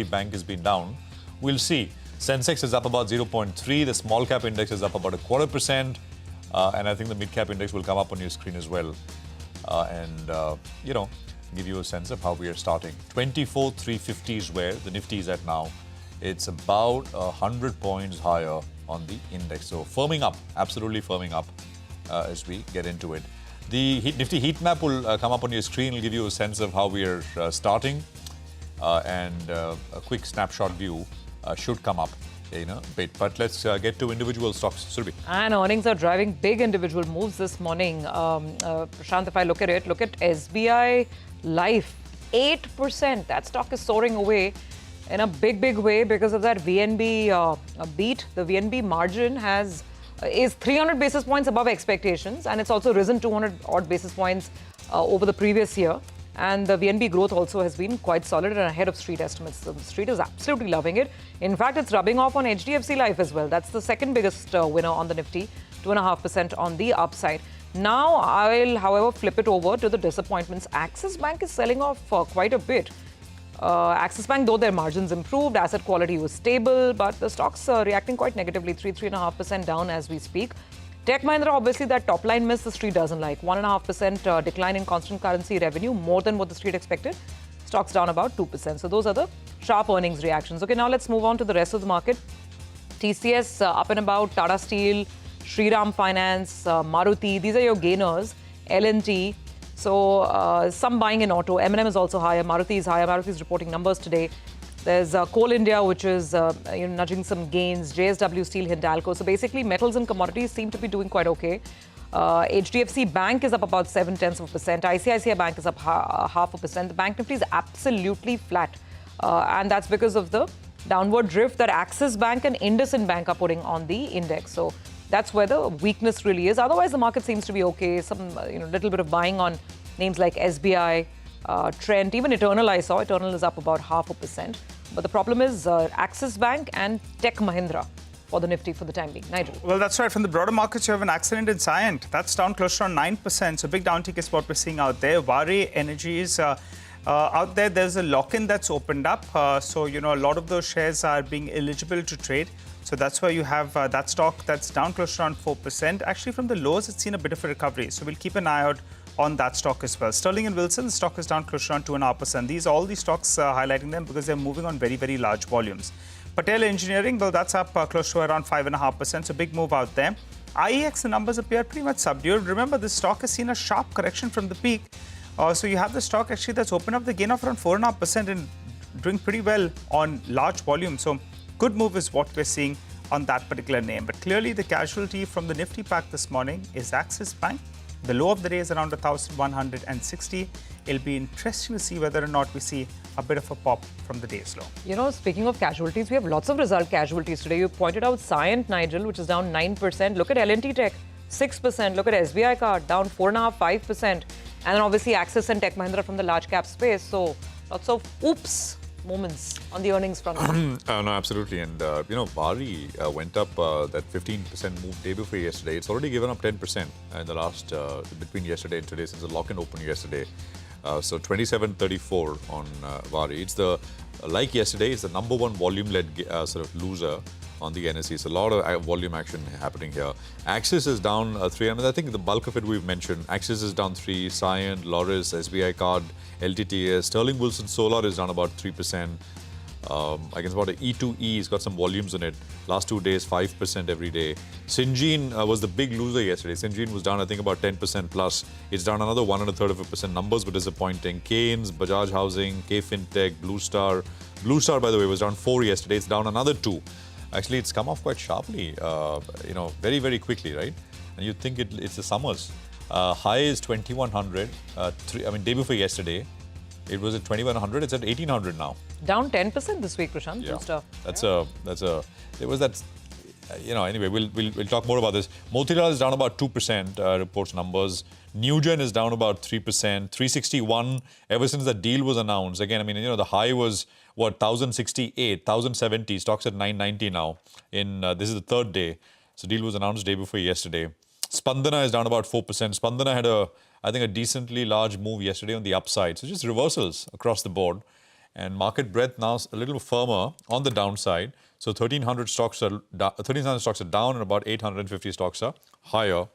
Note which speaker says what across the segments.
Speaker 1: bank has been down. We'll see. Sensex is up about 0.3. The small cap index is up about 0.25%. And I think the mid cap index will come up on your screen as well. Give you a sense of how we are starting. 24,350 is where the Nifty is at now. It's about 100 points higher on the index. So firming up, absolutely firming up as we get into it. The Nifty heat map will come up on your screen. It'll give you a sense of how we are starting. And a quick snapshot view should come up in a bit. But let's get to individual stocks. Surabhi.
Speaker 2: And earnings are driving big individual moves this morning. Prashant, if I look at SBI Life, 8%. That stock is soaring away in a big way because of that VNB beat. The VNB margin is 300 basis points above expectations, and it's also risen 200 odd basis points over the previous year. And the VNB growth also has been quite solid and ahead of street estimates. The street is absolutely loving it. In fact, it's rubbing off on HDFC Life as well. That's the second biggest winner on the Nifty, 2.5% on the upside. Now, I'll, however, flip it over to the disappointments. Axis Bank is selling off quite a bit. Axis Bank, though their margins improved, asset quality was stable, but the stock's reacting quite negatively, 3.5% down as we speak. Tech Mahindra, obviously, that top line miss the street doesn't like. 1.5% decline in constant currency revenue, more than what the street expected. Stock's down about 2%. So those are the sharp earnings reactions. Okay, now let's move on to the rest of the market. TCS up and about, Tata Steel, Shriram Finance, Maruti, these are your gainers. L&T. So some buying in auto. M&M is also higher. Maruti is higher. Maruti is reporting numbers today. There's Coal India, which is nudging some gains. JSW Steel, Hindalco. So basically, metals and commodities seem to be doing quite okay. HDFC Bank is up about 0.7%. ICICI Bank is up 0.5%. The Bank Nifty is absolutely flat. And that's because of the downward drift that Axis Bank and IndusInd Bank are putting on the index. So that's where the weakness really is. Otherwise, the market seems to be okay. Some little bit of buying on names like SBI, Trent, even Eternal I saw. Eternal is up about 0.5%. But the problem is Axis Bank and Tech Mahindra for the Nifty for the time being. Nigel.
Speaker 3: Well, that's right. From the broader markets, you have an accident in Cyient. That's down close to around 9%. So big downtick is what we're seeing out there. Vare Energies out there, there's a lock-in that's opened up. So, a lot of those shares are being eligible to trade. So that's why you have that stock that's down close to around 4%. Actually, from the lows, it's seen a bit of a recovery. So we'll keep an eye out on that stock as well. Sterling and Wilson, the stock is down close to around 2.5%. All these stocks highlighting them because they're moving on very large volumes. Patel Engineering, well, that's up close to around 5.5%. So big move out there. IEX, the numbers appear pretty much subdued. Remember, this stock has seen a sharp correction from the peak. So you have the stock actually that's opened up the gain of around 4.5% and doing pretty well on large volume. So good move is what we're seeing on that particular name. But clearly the casualty from the Nifty pack this morning is Axis Bank. The low of the day is around 1,160. It'll be interesting to see whether or not we see a bit of a pop from the day's low.
Speaker 2: Speaking of casualties, we have lots of result casualties today. You pointed out Cyient, Nigel, which is down 9%. Look at L&T Tech, 6%. Look at SBI Card, down 4.5%, 5%. And then obviously Axis and Tech Mahindra from the large cap space. So lots of oops moments on the earnings front.
Speaker 1: No, absolutely. And, Bari went up that 15% move day before yesterday. It's already given up 10% in the last, between yesterday and today, since the lock-in opened yesterday. So 27.34 on Bari. It's like yesterday, it's the number one volume-led sort of loser on the NSE. It's a lot of volume action happening here. Axis is down 3. I think the bulk of it we've mentioned. Axis is down 3. Cyient, Loris, SBI Card, LTTS. Sterling Wilson Solar is down about 3%. I guess about E2E has got some volumes in it. Last 2 days, 5% every day. Syngene was the big loser yesterday. Syngene was down, I think, about 10% plus. It's down another 1.33%. Numbers were disappointing. Keynes, Bajaj Housing, K Fintech, Blue Star. Blue Star, by the way, was down 4 yesterday. It's down another 2. Actually, it's come off quite sharply, very quickly, right? And you'd think it's the summers. High is 2,100. Day before yesterday, it was at 2,100. It's at 1,800 now.
Speaker 2: Down 10% this week, Prashant.
Speaker 1: Yeah.
Speaker 2: Good stuff.
Speaker 1: There was that. Anyway, we'll talk more about this. Motilal is down about 2%. Reports numbers. Newgen is down about 3%. 361 ever since the deal was announced. Again, the high was 1,068, 1,070. Stocks at 990 now. This is the third day. So deal was announced day before yesterday. Spandana is down about 4%. Spandana had a decently large move yesterday on the upside. So just reversals across the board. And market breadth now a little firmer on the downside. So 1,300 stocks are down and about 850 stocks are higher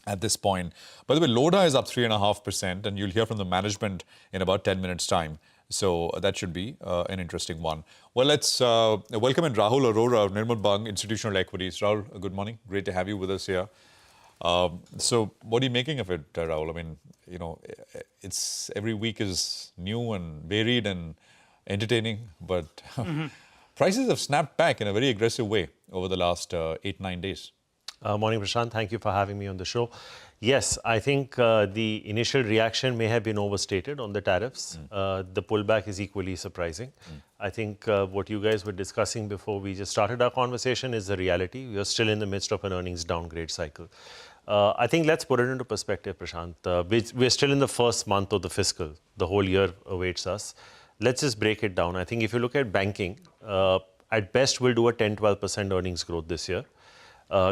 Speaker 1: at this point. By the way, Loda is up 3.5%, and you'll hear from the management in about 10 minutes' time. So that should be an interesting one. Well, let's welcome in Rahul Arora of Nirmal Bang Institutional Equities. Rahul, good morning. Great to have you with us here. So what are you making of it, Rahul? I mean, you know, it's every week is new and varied and entertaining, but prices have snapped back in a very aggressive way over the last 8-9 days.
Speaker 4: Morning, Prashant. Thank you for having me on the show. Yes, I think the initial reaction may have been overstated on the tariffs. The pullback is equally surprising. I think what you guys were discussing before we just started our conversation is the reality. We are still in the midst of an earnings downgrade cycle. I think let's put it into perspective, Prashant. We're still in the first month of the fiscal. The whole year awaits us. Let's just break it down. I think if you look at banking, at best we'll do a 10-12% earnings growth this year.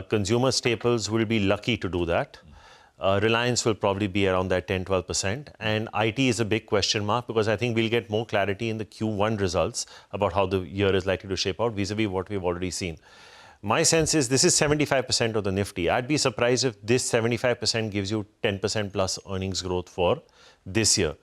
Speaker 4: Consumer staples will be lucky to do that. Reliance will probably be around that 10-12%. And IT is a big question mark because I think we'll get more clarity in the Q1 results about how the year is likely to shape out vis-a-vis what we've already seen. My sense is this is 75% of the Nifty. I'd be surprised if this 75% gives you 10% plus earnings growth for this year.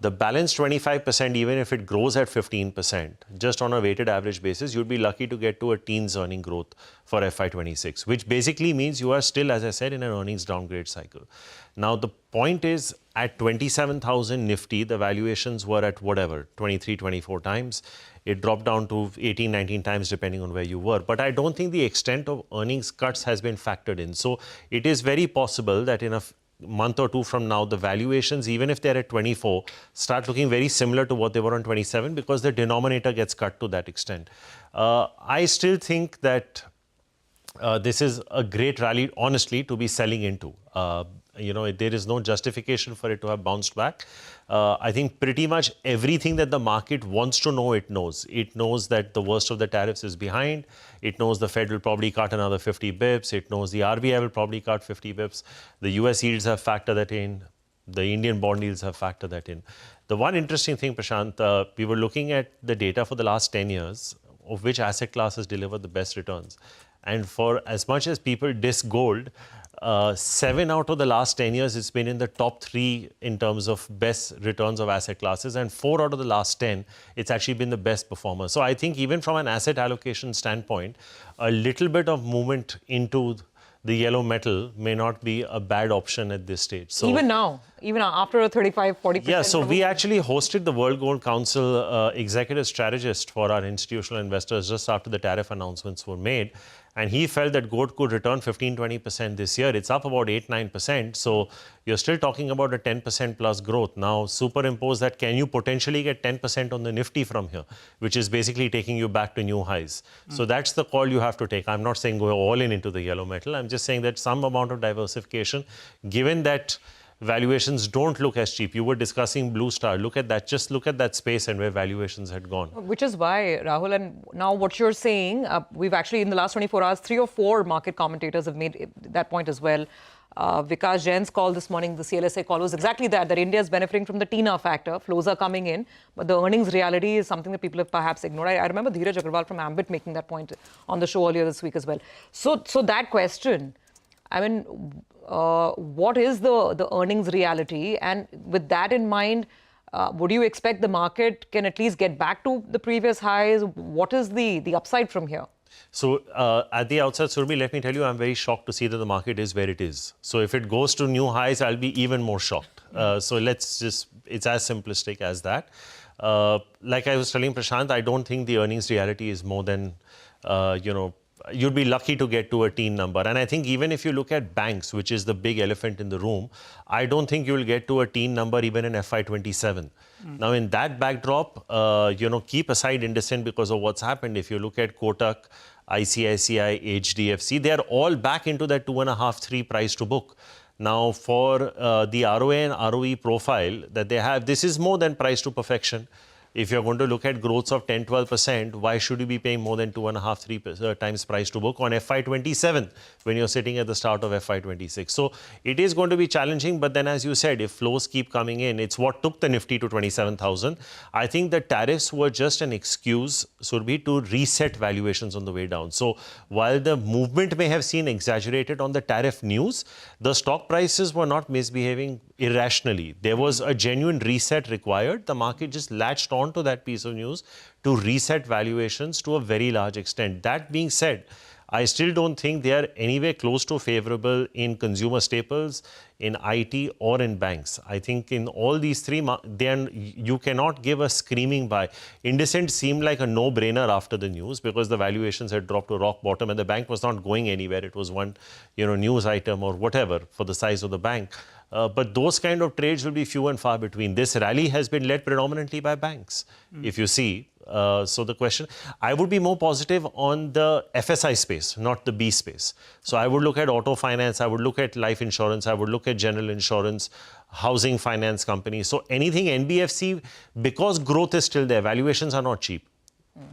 Speaker 4: The balance 25%, even if it grows at 15%, just on a weighted average basis, you'd be lucky to get to a teens earning growth for FY26, which basically means you are still, as I said, in an earnings downgrade cycle. Now, the point is at 27,000 Nifty, the valuations were at whatever, 23, 24 times. It dropped down to 18, 19 times depending on where you were. But I don't think the extent of earnings cuts has been factored in. So it is very possible that in a month or two from now, the valuations, even if they're at 24, start looking very similar to what they were on 27 because the denominator gets cut to that extent. I still think that this is a great rally, honestly, to be selling into. You know, there is no justification for it to have bounced back. I think pretty much everything that the market wants to know, it knows. It knows that the worst of the tariffs is behind. It knows the Fed will probably cut another 50 bips. It knows the RBI will probably cut 50 bips. The US yields have factored that in. The Indian bond yields have factored that in. The one interesting thing, Prashant, we were looking at the data for the last 10 years of which asset classes deliver the best returns. And for as much as people diss gold, 7 out of the last 10 years, it's been in the top 3 in terms of best returns of asset classes. And 4 out of the last 10, it's actually been the best performer. So I think even from an asset allocation standpoint, a little bit of movement into the yellow metal may not be a bad option at this stage. So
Speaker 2: even now, after a 35-40%.
Speaker 4: Yeah, so we actually hosted the World Gold Council executive strategist for our institutional investors just after the tariff announcements were made. And he felt that gold could return 15-20% this year. It's up about 8-9%. So you're still talking about a 10% plus growth. Now, superimpose that, can you potentially get 10% on the Nifty from here, which is basically taking you back to new highs? So that's the call you have to take. I'm not saying go all in into the yellow metal. I'm just saying that some amount of diversification, given that valuations don't look as cheap. You were discussing Blue Star. Look at that. Just look at that space and where valuations had gone.
Speaker 2: Which is why, Rahul, and now what you're saying, we've actually, in the last 24 hours, 3 or 4 market commentators have made that point as well. Vikas Jain's call this morning, the CLSA call, was exactly that India is benefiting from the TINA factor. Flows are coming in, but the earnings reality is something that people have perhaps ignored. I remember Dheeraj Agarwal from Ambit making that point on the show earlier this week as well. So that question, I mean, what is the earnings reality? And with that in mind, would you expect the market can at least get back to the previous highs? What is the upside from here?
Speaker 4: So at the outset, Surabhi, let me tell you, I'm very shocked to see that the market is where it is. So if it goes to new highs, I'll be even more shocked. So it's as simplistic as that. Like I was telling Prashant, I don't think the earnings reality is more than, you'd be lucky to get to a teen number. And I think even if you look at banks, which is the big elephant in the room, I don't think you'll get to a teen number even in FY27. Now, in that backdrop, keep aside IndusInd because of what's happened. If you look at Kotak, ICICI, HDFC, they are all back into that 2.5-3 price to book. Now, for the ROA and ROE profile that they have, this is more than price to perfection. If you're going to look at growths of 10-12%, why should you be paying more than 2.5-3 times price to book on FY27 when you're sitting at the start of FY26? So it is going to be challenging, but then as you said, if flows keep coming in, it's what took the Nifty to 27,000. I think the tariffs were just an excuse, Surbhi, to reset valuations on the way down. So while the movement may have seen exaggerated on the tariff news, the stock prices were not misbehaving irrationally. There was a genuine reset required. The market just latched on to that piece of news to reset valuations to a very large extent. That being said, I still don't think they are anywhere close to favorable in consumer staples, in IT or in banks. I think in all these three, you cannot give a screaming buy. Indecent seemed like a no-brainer after the news because the valuations had dropped to rock bottom and the bank was not going anywhere. It was one, news item or whatever for the size of the bank. But those kind of trades will be few and far between. This rally has been led predominantly by banks, if you see. So the question, I would be more positive on the FSI space, not the B space. So I would look at auto finance, I would look at life insurance, I would look at general insurance, housing finance companies. So anything NBFC, because growth is still there, valuations are not cheap.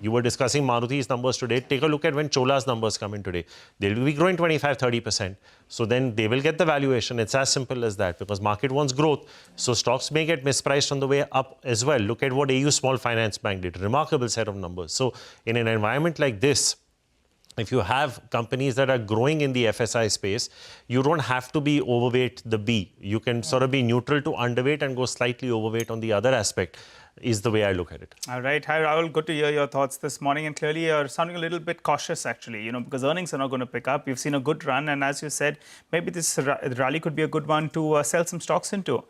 Speaker 4: You were discussing Maruti's numbers today. Take a look at when Chola's numbers come in today. They will be growing 25-30%. So then they will get the valuation. It's as simple as that because market wants growth. So stocks may get mispriced on the way up as well. Look at what AU Small Finance Bank did. Remarkable set of numbers. So in an environment like this, if you have companies that are growing in the FSI space, you don't have to be overweight the B. You can sort of be neutral to underweight and go slightly overweight on the other aspect. Is the way I look at it.
Speaker 3: All right. Hi, Rahul. Good to hear your thoughts this morning. And clearly, you're sounding a little bit cautious, actually, because earnings are not going to pick up. You've seen a good run. And as you said, maybe this rally could be a good one to sell some stocks into.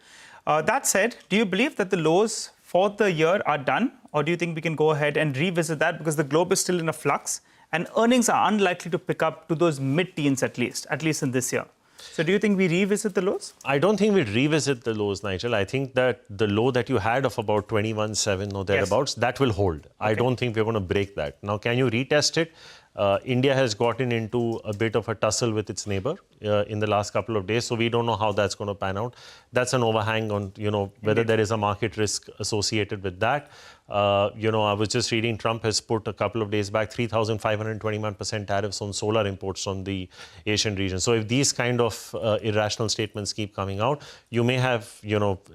Speaker 3: That said, do you believe that the lows for the year are done? Or do you think we can go ahead and revisit that because the globe is still in a flux and earnings are unlikely to pick up to those mid-teens at least in this year? So do you think we revisit the lows? I
Speaker 4: don't think we revisit the lows, Nigel. I think that the low that you had of about 21.7 or thereabouts, that will hold. Okay. I don't think we're going to break that. Now, can you retest it? India has gotten into a bit of a tussle with its neighbor in the last couple of days. So we don't know how that's going to pan out. That's an overhang on, whether there is a market risk associated with that. I was just reading Trump has put a couple of days back 3,521% tariffs on solar imports from the Asian region. So if these kind of irrational statements keep coming out, you may have,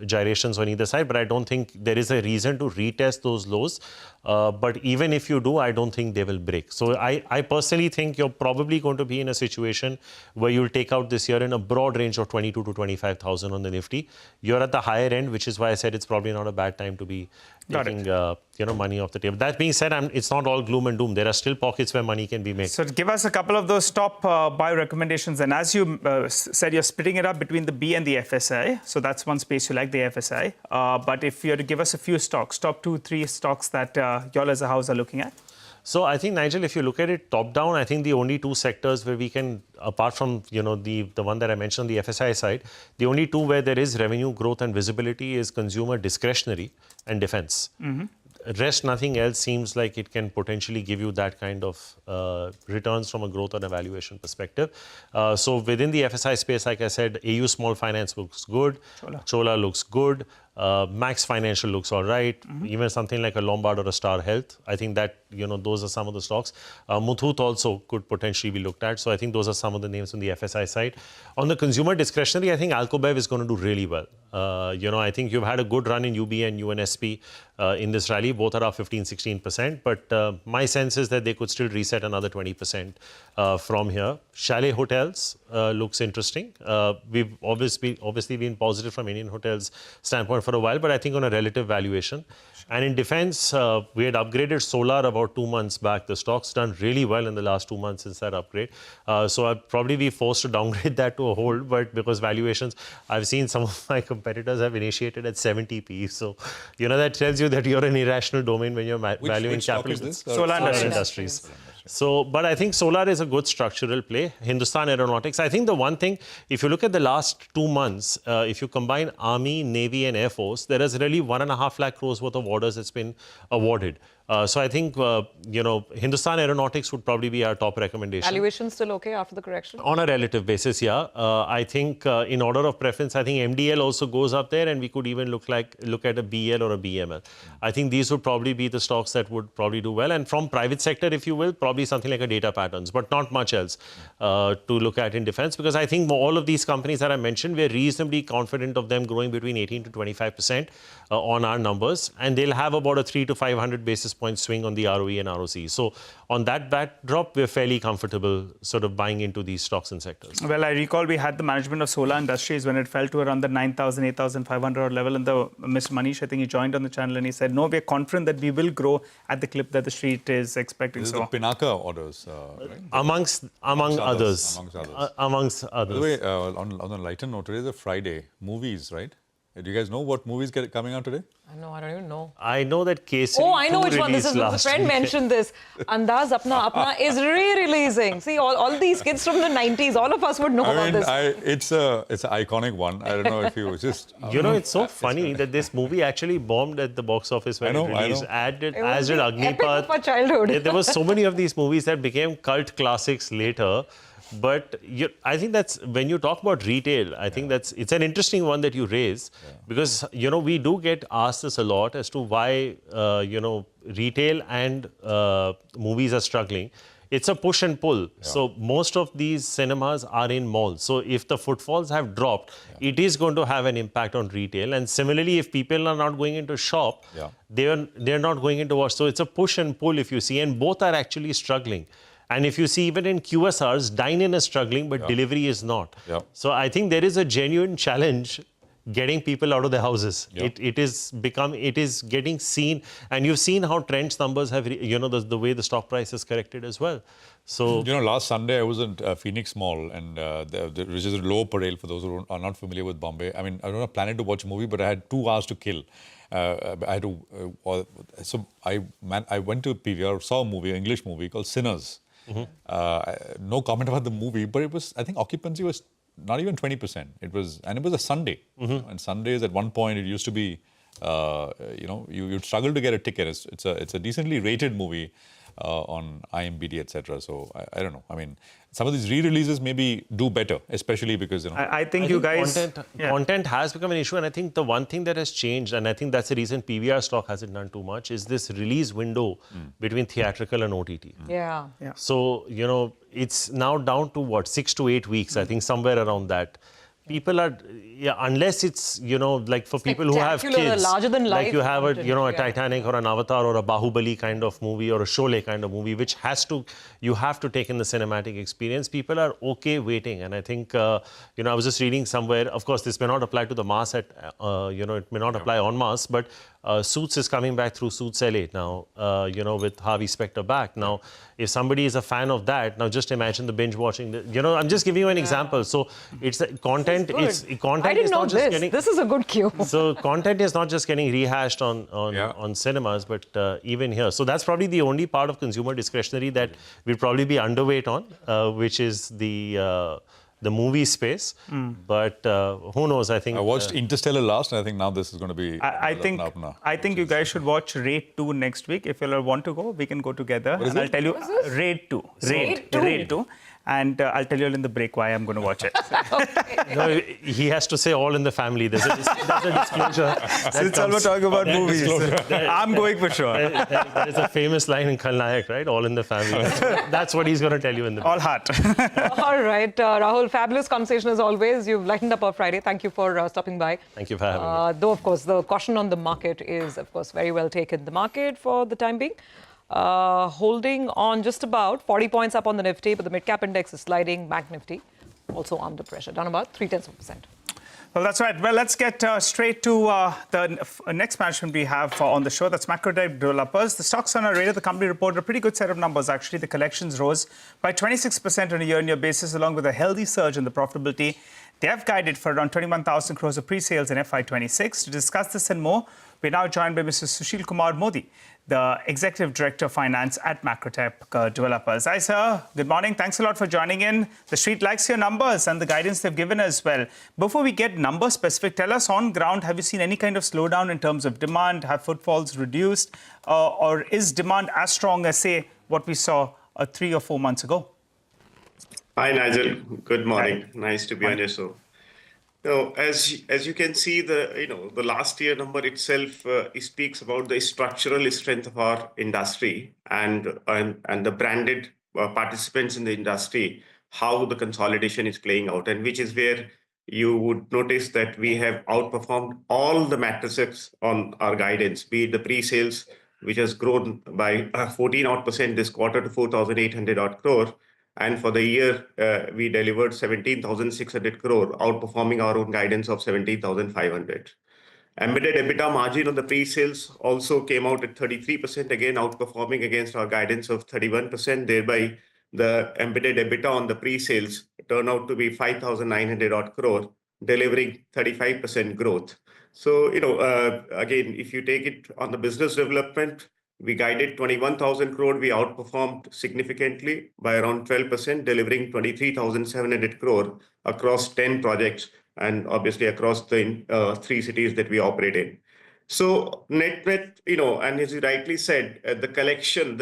Speaker 4: gyrations on either side. But I don't think there is a reason to retest those lows. But even if you do, I don't think they will break. So I personally think you're probably going to be in a situation where you'll take out this year in a broad range of 22 to 25,000 on the Nifty. You're at the higher end, which is why I said it's probably not a bad time to be taking money off the table. That being said, it's not all gloom and doom. There are still pockets where money can be made. So
Speaker 3: give us a couple of those top buy recommendations. And as you said, you're splitting it up between the B and the FSI. So that's one space you like, the FSI. But if you had to give us a few stocks, top 2-3 stocks that y'all as a house are looking at?
Speaker 4: So I think, Nigel, if you look at it top down, I think the only two sectors where we can, apart from, the one that I mentioned on the FSI side, the only two where there is revenue growth and visibility is consumer discretionary and defense. Mm-hmm. Rest, nothing else seems like it can potentially give you that kind of returns from a growth and evaluation perspective. So within the FSI space, like I said, AU Small Finance looks good. Chola looks good. Max Financial looks all right. Mm-hmm. Even something like a Lombard or a Star Health. I think that, those are some of the stocks. Muthoot also could potentially be looked at. So I think those are some of the names on the FSI side. On the consumer discretionary, I think Alcobev is going to do really well. I think you've had a good run in UB and UNSP in this rally. Both are up 15-16%. But my sense is that they could still reset another 20% from here. Chalet Hotels looks interesting. We've obviously been positive from Indian Hotels standpoint for a while, but I think on a relative valuation. And in defense, we had upgraded Solar about 2 months back. The stock's done really well in the last 2 months since that upgrade. So I'd probably be forced to downgrade that to a hold, but because valuations, I've seen some of my competitors have initiated at 70p. So, that tells you that you're in irrational domain when you're valuing capital.
Speaker 3: Solar
Speaker 4: Industries. So, but I think solar is a good structural play. Hindustan Aeronautics. I think the one thing, if you look at the last 2 months, if you combine Army, Navy and Air Force, there is really 1.5 lakh crores worth of orders that's been awarded. So I think, Hindustan Aeronautics would probably be our top recommendation.
Speaker 2: Valuation still okay after the correction?
Speaker 4: On a relative basis, yeah. I think in order of preference, I think MDL also goes up there, and we could even look at a BL or a BML. I think these would probably be the stocks that would probably do well. And from private sector, if you will, probably something like a Data Patterns, but not much else to look at in defense, because I think all of these companies that I mentioned, we're reasonably confident of them growing between 18 to 25% on our numbers, and they'll have about a 300 to 500 basis point swing on the ROE and ROC. So on that backdrop, we're fairly comfortable sort of buying into these stocks and sectors.
Speaker 3: Well, I recall we had the management of Solar Industries when it fell to around the 9,000, 8,500 level, and Mr. Manish, I think he joined on the channel, and he said, no, we're confident that we will grow at the clip that the street is expecting.
Speaker 1: This is the Pinaka orders, right?
Speaker 4: Among others. Amongst others.
Speaker 1: By the way, on a lighter note, today is a Friday. Movies, right? Do you guys know what movies coming out today?
Speaker 2: I don't even know.
Speaker 4: I know that Kesari.
Speaker 2: Oh, I know which one this is. The friend mentioned this. Andaz Apna is re-releasing. See, all these kids from the 90s, all of us would know about this.
Speaker 1: It's an iconic one. I don't know if you just...
Speaker 4: it's so funny that this movie actually bombed at the box office when it released. As did Agnipath.
Speaker 2: Epic of our childhood.
Speaker 4: There were so many of these movies that became cult classics later. But I think that's, when you talk about retail, I think it's an interesting one that you raise, because, we do get asked this a lot as to why, retail and movies are struggling. It's a push and pull. Yeah. So most of these cinemas are in malls. So if the footfalls have dropped, it is going to have an impact on retail. And similarly, if people are not going into shop, they're not going into watch. So it's a push and pull, if you see, and both are actually struggling. And if you see, even in QSRs, dine-in is struggling, but delivery is not. So I think there is a genuine challenge getting people out of their houses. It is getting seen. And you've seen how Trend's numbers have, the way the stock price has corrected as well. So,
Speaker 1: last Sunday I was at Phoenix Mall, and which is a low parade for those who are not familiar with Bombay. I mean, I don't have planning to watch a movie, but I had 2 hours to kill. I had to, so I went to PVR, saw a movie, an English movie called Sinners. No comment about the movie, but it was, I think occupancy was not even 20%. It was a Sunday. And Sundays at one point it used to be, you'd struggle to get a ticket. It's a decently rated movie on IMDb, etc. So I don't know. I mean, some of these re-releases maybe do better, especially because
Speaker 3: I think you guys
Speaker 4: content has become an issue, and I think the one thing that has changed, and I think that's the reason PVR stock hasn't done too much, is this release window between theatrical and OTT. So it's now down to what, 6 to 8 weeks, I think, somewhere around that. People are, unless it's, like for people who have kids,
Speaker 2: larger than life,
Speaker 4: like you have a Titanic or an Avatar or a Bahubali kind of movie or a Sholay kind of movie, which you have to take in the cinematic experience. People are okay waiting. And I think, I was just reading somewhere, of course, this may not apply to the mass it may not apply en masse, but Suits is coming back through Suits LA now, with Harvey Specter back. Now, if somebody is a fan of that, now just imagine the binge watching. I'm just giving you an example. So it's content.
Speaker 2: I didn't know this. This is a good cue.
Speaker 4: So content is not just getting rehashed on cinemas, but even here. So that's probably the only part of consumer discretionary that we'll probably be underweight on, which is the movie space. But who knows? I think
Speaker 1: I watched Interstellar last, and I think now this is going to be.
Speaker 3: I think you guys should watch Raid 2 next week. If you all want to go, we can go together. And I'll tell you, Raid 2. Raid 2. And I'll tell you all in the break why I'm going to watch it.
Speaker 4: No, he has to say all in the family. There's a disclosure.
Speaker 3: Since we're talking about movies, I'm going for sure.
Speaker 4: There is a famous line in Khalnayak, right? All in the family. That's what he's going to tell you in the break.
Speaker 3: All heart.
Speaker 2: All right, Rahul, fabulous conversation as always. You've lightened up our Friday. Thank you for stopping by.
Speaker 4: Thank you for having me.
Speaker 2: Though, of course, the caution on the market is, of course, very well taken. The market, for the time being, holding on just about 40 points up on the Nifty, but the mid-cap index is sliding. Bank Nifty also under pressure, down about 0.3%.
Speaker 3: Well, that's right. Well, let's get straight to the next management we have on the show. That's Macro Developers. The stocks on our radar, the company reported a pretty good set of numbers, actually. The collections rose by 26% on a year-on-year basis, along with a healthy surge in the profitability. They have guided for around 21,000 crores of pre-sales in FY26. To discuss this and more, we're now joined by Mr. Sushil Kumar Modi, the Executive Director of Finance at Macrotech Developers. Hi, sir. Good morning. Thanks a lot for joining in. The street likes your numbers and the guidance they've given as well. Before we get number specific, tell us on ground, have you seen any kind of slowdown in terms of demand? Have footfalls reduced? Or is demand as strong as, say, what we saw 3 or 4 months ago?
Speaker 5: Hi, Nigel. Good morning.
Speaker 3: Hi.
Speaker 5: Nice to be on your show. Now, as you can see, the last year number itself speaks about the structural strength of our industry and the branded participants in the industry, how the consolidation is playing out, and which is where you would notice that we have outperformed all the metrics on our guidance, be it the pre-sales, which has grown by 14% this quarter to 4,800 odd crore. And for the year, we delivered 17,600 crore, outperforming our own guidance of 17,500. Embedded EBITDA margin on the pre-sales also came out at 33%, again outperforming against our guidance of 31%. Thereby, the embedded EBITDA on the pre-sales turned out to be 5,900 odd crore, delivering 35% growth. So, again, if you take it on the business development, we guided 21,000 crore. We outperformed significantly by around 12%, delivering 23,700 crore across 10 projects and obviously across the 3 cities that we operate in. So net, and as you rightly said, the collection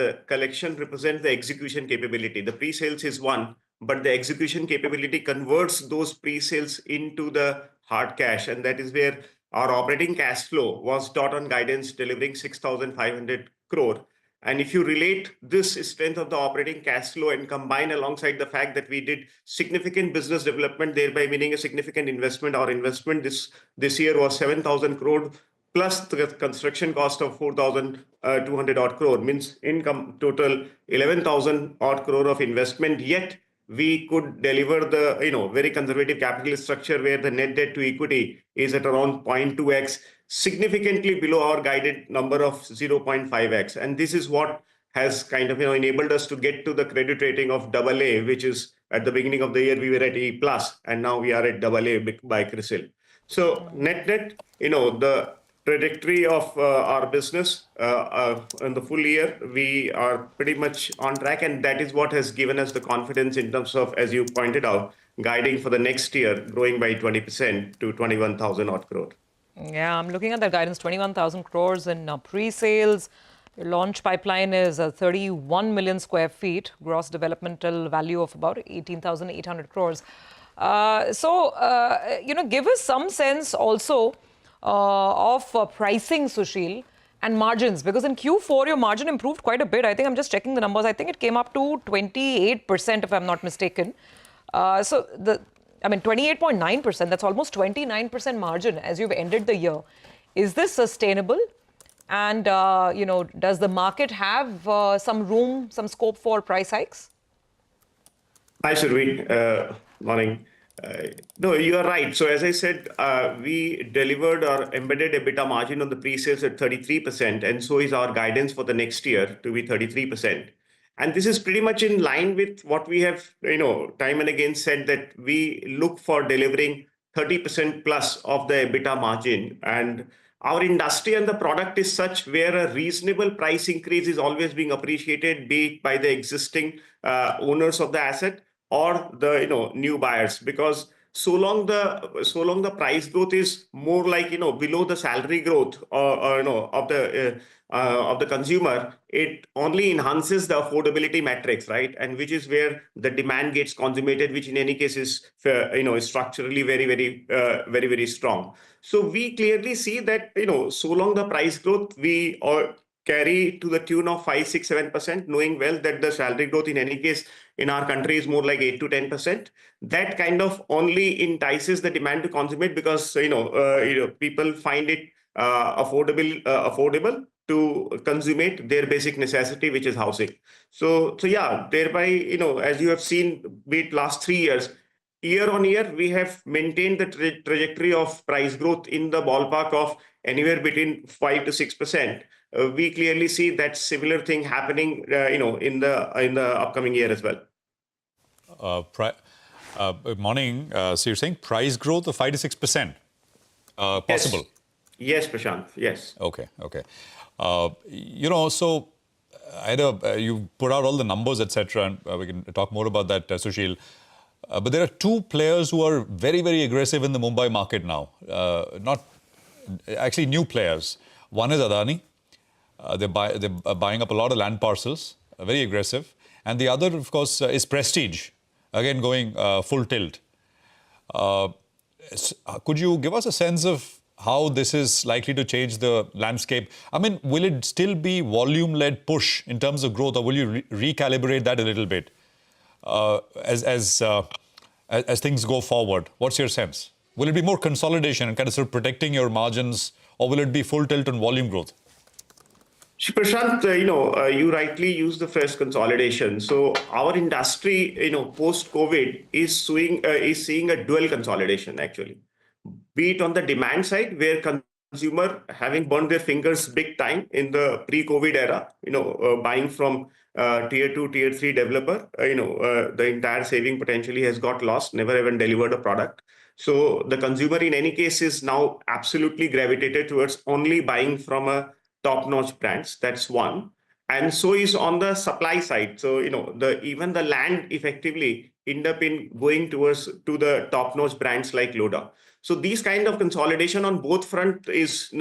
Speaker 5: represents the execution capability. The pre-sales is one, but the execution capability converts those pre-sales into the hard cash, and that is where our operating cash flow was dot on guidance, delivering 6,500 crore. And if you relate this strength of the operating cash flow and combine alongside the fact that we did significant business development, thereby meaning a significant investment, our investment this year was 7,000 crore plus the construction cost of 4,200 odd crore, means income total 11,000 odd crore of investment. Yet we could deliver the very conservative capital structure where the net debt to equity is at around 0.2x, significantly below our guided number of 0.5x. And this is what has kind of enabled us to get to the credit rating of AA, which is at the beginning of the year we were at A+, and now we are at AA by CRISIL. So net, the trajectory of our business in the full year, we are pretty much on track, and that is what has given us the confidence in terms of, as you pointed out, guiding for the next year, growing by 20% to 21,000 odd crore.
Speaker 2: Yeah, I'm looking at that guidance, 21,000 crores in pre-sales. Your launch pipeline is 31 million square feet, gross developmental value of about 18,800 crores. Give us some sense also of pricing, Sushil, and margins, because in Q4 your margin improved quite a bit. I think I'm just checking the numbers. I think it came up to 28%, if I'm not mistaken. 28.9%, that's almost 29% margin as you've ended the year. Is this sustainable? And, does the market have some room, some scope for price hikes?
Speaker 5: Hi, Shurvi. Morning. No, you are right. So as I said, we delivered our embedded EBITDA margin on the pre-sales at 33%, and so is our guidance for the next year to be 33%. And this is pretty much in line with what we have, time and again said, that we look for delivering 30% plus of the EBITDA margin. And our industry and the product is such where a reasonable price increase is always being appreciated, be it by the existing owners of the asset or the new buyers, because so long the price growth is more like below the salary growth of the consumer, it only enhances the affordability metrics, right? And which is where the demand gets consummated, which in any case is structurally very strong. So we clearly see that so long the price growth we all carry to the tune of 5, 6, 7%, knowing well that the salary growth in any case in our country is more like 8 to 10%. That kind of only entices the demand to consummate, because people find it affordable to consummate their basic necessity, which is housing. So yeah, thereby as you have seen, be it last 3 years, year on year, we have maintained the trajectory of price growth in the ballpark of anywhere between 5 to 6%. We clearly see that similar thing happening, in the upcoming year as well.
Speaker 1: Good morning. So you're saying price growth of 5 to 6% possible?
Speaker 5: Yes, Prashant. Yes.
Speaker 1: Okay. So I had you put out all the numbers, etc., and we can talk more about that, Sushil. But there are two players who are very, very aggressive in the Mumbai market now. Not actually new players. One is Adani. They're buying up a lot of land parcels, very aggressive. And the other, of course, is Prestige, again going full tilt. Could you give us a sense of how this is likely to change the landscape? I mean, will it still be volume-led push in terms of growth, or will you recalibrate that a little bit as things go forward? What's your sense? Will it be more consolidation and kind of sort of protecting your margins, or will it be full tilt on volume growth?
Speaker 5: Prashant, you rightly used the phrase consolidation. So our industry, post-COVID is seeing a dual consolidation actually. Be it on the demand side, where consumer having burned their fingers big time in the pre-COVID era, buying from tier 2, tier 3 developer, the entire saving potentially has got lost, never even delivered a product. So the consumer in any case is now absolutely gravitated towards only buying from a top-notch brands. That's one. And so is on the supply side. So, even the land effectively end up in going to the top-notch brands like Lodha. So these kind of consolidation on both front is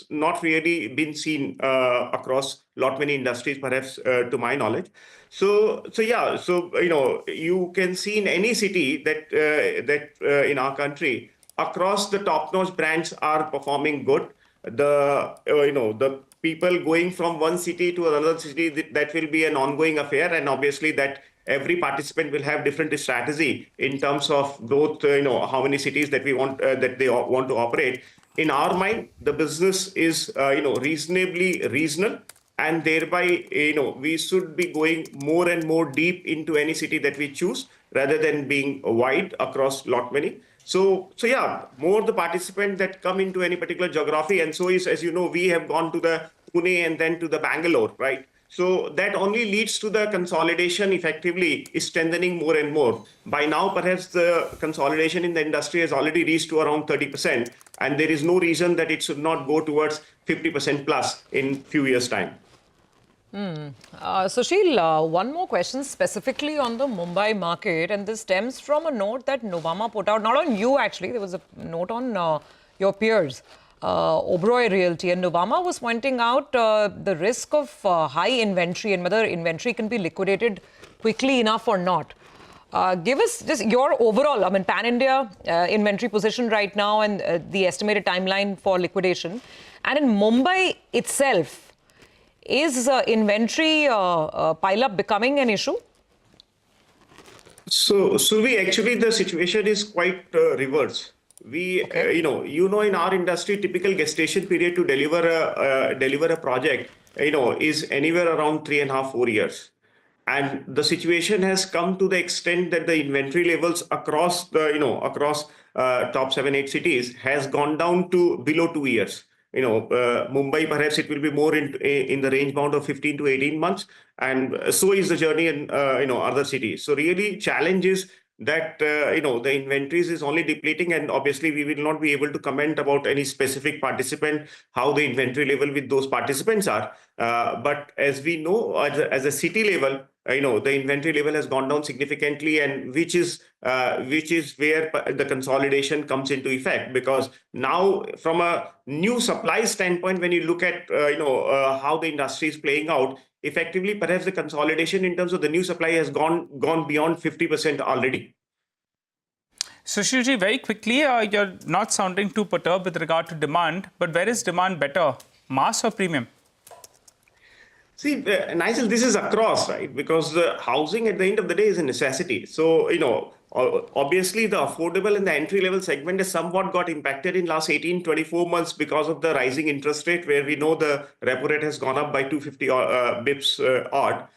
Speaker 5: not really been seen across lot many industries, perhaps to my knowledge. So you can see in any city that in our country across the top-notch brands are performing good. The people going from one city to another city, that will be an ongoing affair, and obviously that every participant will have different strategy in terms of growth, how many cities that we want that they want to operate. In our mind, the business is reasonably regional, and thereby we should be going more and more deep into any city that we choose rather than being wide across lot many. So yeah, more the participants that come into any particular geography, and so is, as you know, we have gone to the Pune and then to the Bangalore, right? So that only leads to the consolidation effectively is strengthening more and more. By now, perhaps the consolidation in the industry has already reached to around 30%, and there is no reason that it should not go towards 50% plus in few years' time.
Speaker 2: Sushil, one more question specifically on the Mumbai market, and this stems from a note that Nuvama put out, not on you actually, there was a note on your peers, Oberoi Realty, and Nuvama was pointing out the risk of high inventory and whether inventory can be liquidated quickly enough or not. Give us just your overall, pan-India inventory position right now and the estimated timeline for liquidation. And in Mumbai itself, is inventory pile-up becoming an issue?
Speaker 5: So actually the situation is quite reverse. Okay. In our industry, typical gestation period to deliver a project, is anywhere around 3.5, 4 years. And the situation has come to the extent that the inventory levels across top 7, 8 cities has gone down to below 2 years. Mumbai, perhaps it will be more in the range bound of 15 to 18 months. And so is the journey in, other cities. So really challenge is that, the inventories is only depleting, and obviously we will not be able to comment about any specific participant, how the inventory level with those participants are. But as we know, as a city level, the inventory level has gone down significantly, and which is where the consolidation comes into effect. Because now, from a new supply standpoint, when you look at how the industry is playing out, effectively, perhaps the consolidation in terms of the new supply has gone beyond 50% already.
Speaker 3: Sushilji, very quickly, you're not sounding too perturbed with regard to demand, but where is demand better, mass or premium?
Speaker 5: See, Nigel, this is across, right? Because the housing at the end of the day is a necessity. So, obviously the affordable and the entry-level segment has somewhat got impacted in last 18, 24 months because of the rising interest rate, where we know the repo rate has gone up by 250 bips odd.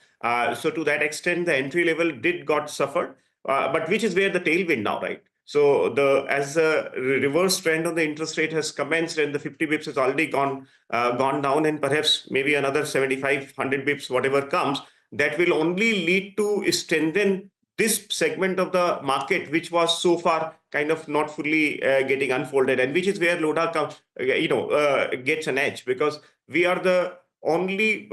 Speaker 5: So to that extent, the entry-level did got suffered, but which is where the tailwind now, right? So as the reverse trend on the interest rate has commenced and the 50 bips has already gone down, and perhaps maybe another 75, 100 bips, whatever comes, that will only lead to strengthen this segment of the market, which was so far kind of not fully getting unfolded, and which is where Lodha gets an edge, because we are the only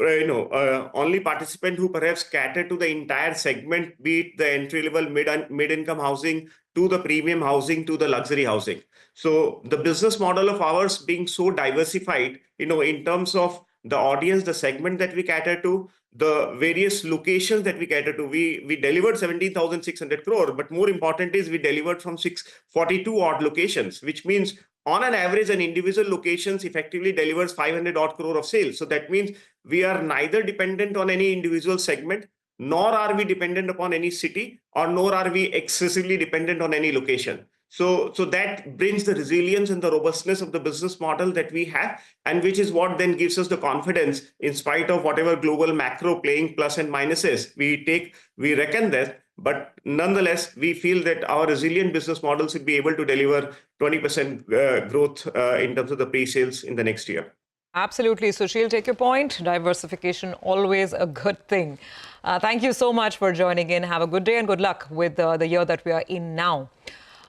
Speaker 5: participant who perhaps cater to the entire segment, be it the entry level, mid-income housing, to the premium housing, to the luxury housing. So the business model of ours being so diversified, in terms of the audience, the segment that we cater to, the various locations that we cater to, we delivered 17,600 crore, but more important is we delivered from 642 odd locations, which means on an average, an individual locations effectively delivers 500 odd crore of sales. So that means we are neither dependent on any individual segment, nor are we dependent upon any city, or nor are we excessively dependent on any location. So that brings the resilience and the robustness of the business model that we have, and which is what then gives us the confidence, in spite of whatever global macro playing plus and minuses we reckon that. But nonetheless, we feel that our resilient business models will be able to deliver 20% growth in terms of the pre-sales in the next year.
Speaker 2: Absolutely. Sushil, take your point. Diversification, always a good thing. Thank you so much for joining in. Have a good day and good luck with the year that we are in now.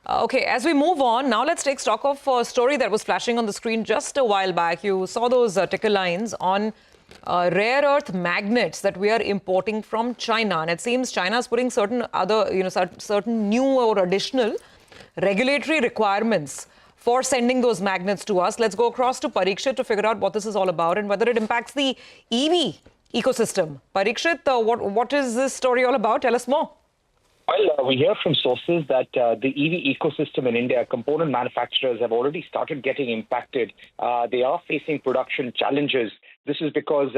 Speaker 2: Okay, as we move on, now let's take stock of a story that was flashing on the screen just a while back. You saw those ticker lines on rare earth magnets that we are importing from China. And it seems China is putting certain new or additional regulatory requirements for sending those magnets to us. Let's go across to Parikshit to figure out what this is all about and whether it impacts the EV ecosystem. Parikshit, what is this story all about? Tell us more.
Speaker 6: Well, we hear from sources that the EV ecosystem in India, component manufacturers have already started getting impacted. They are facing production challenges. This is because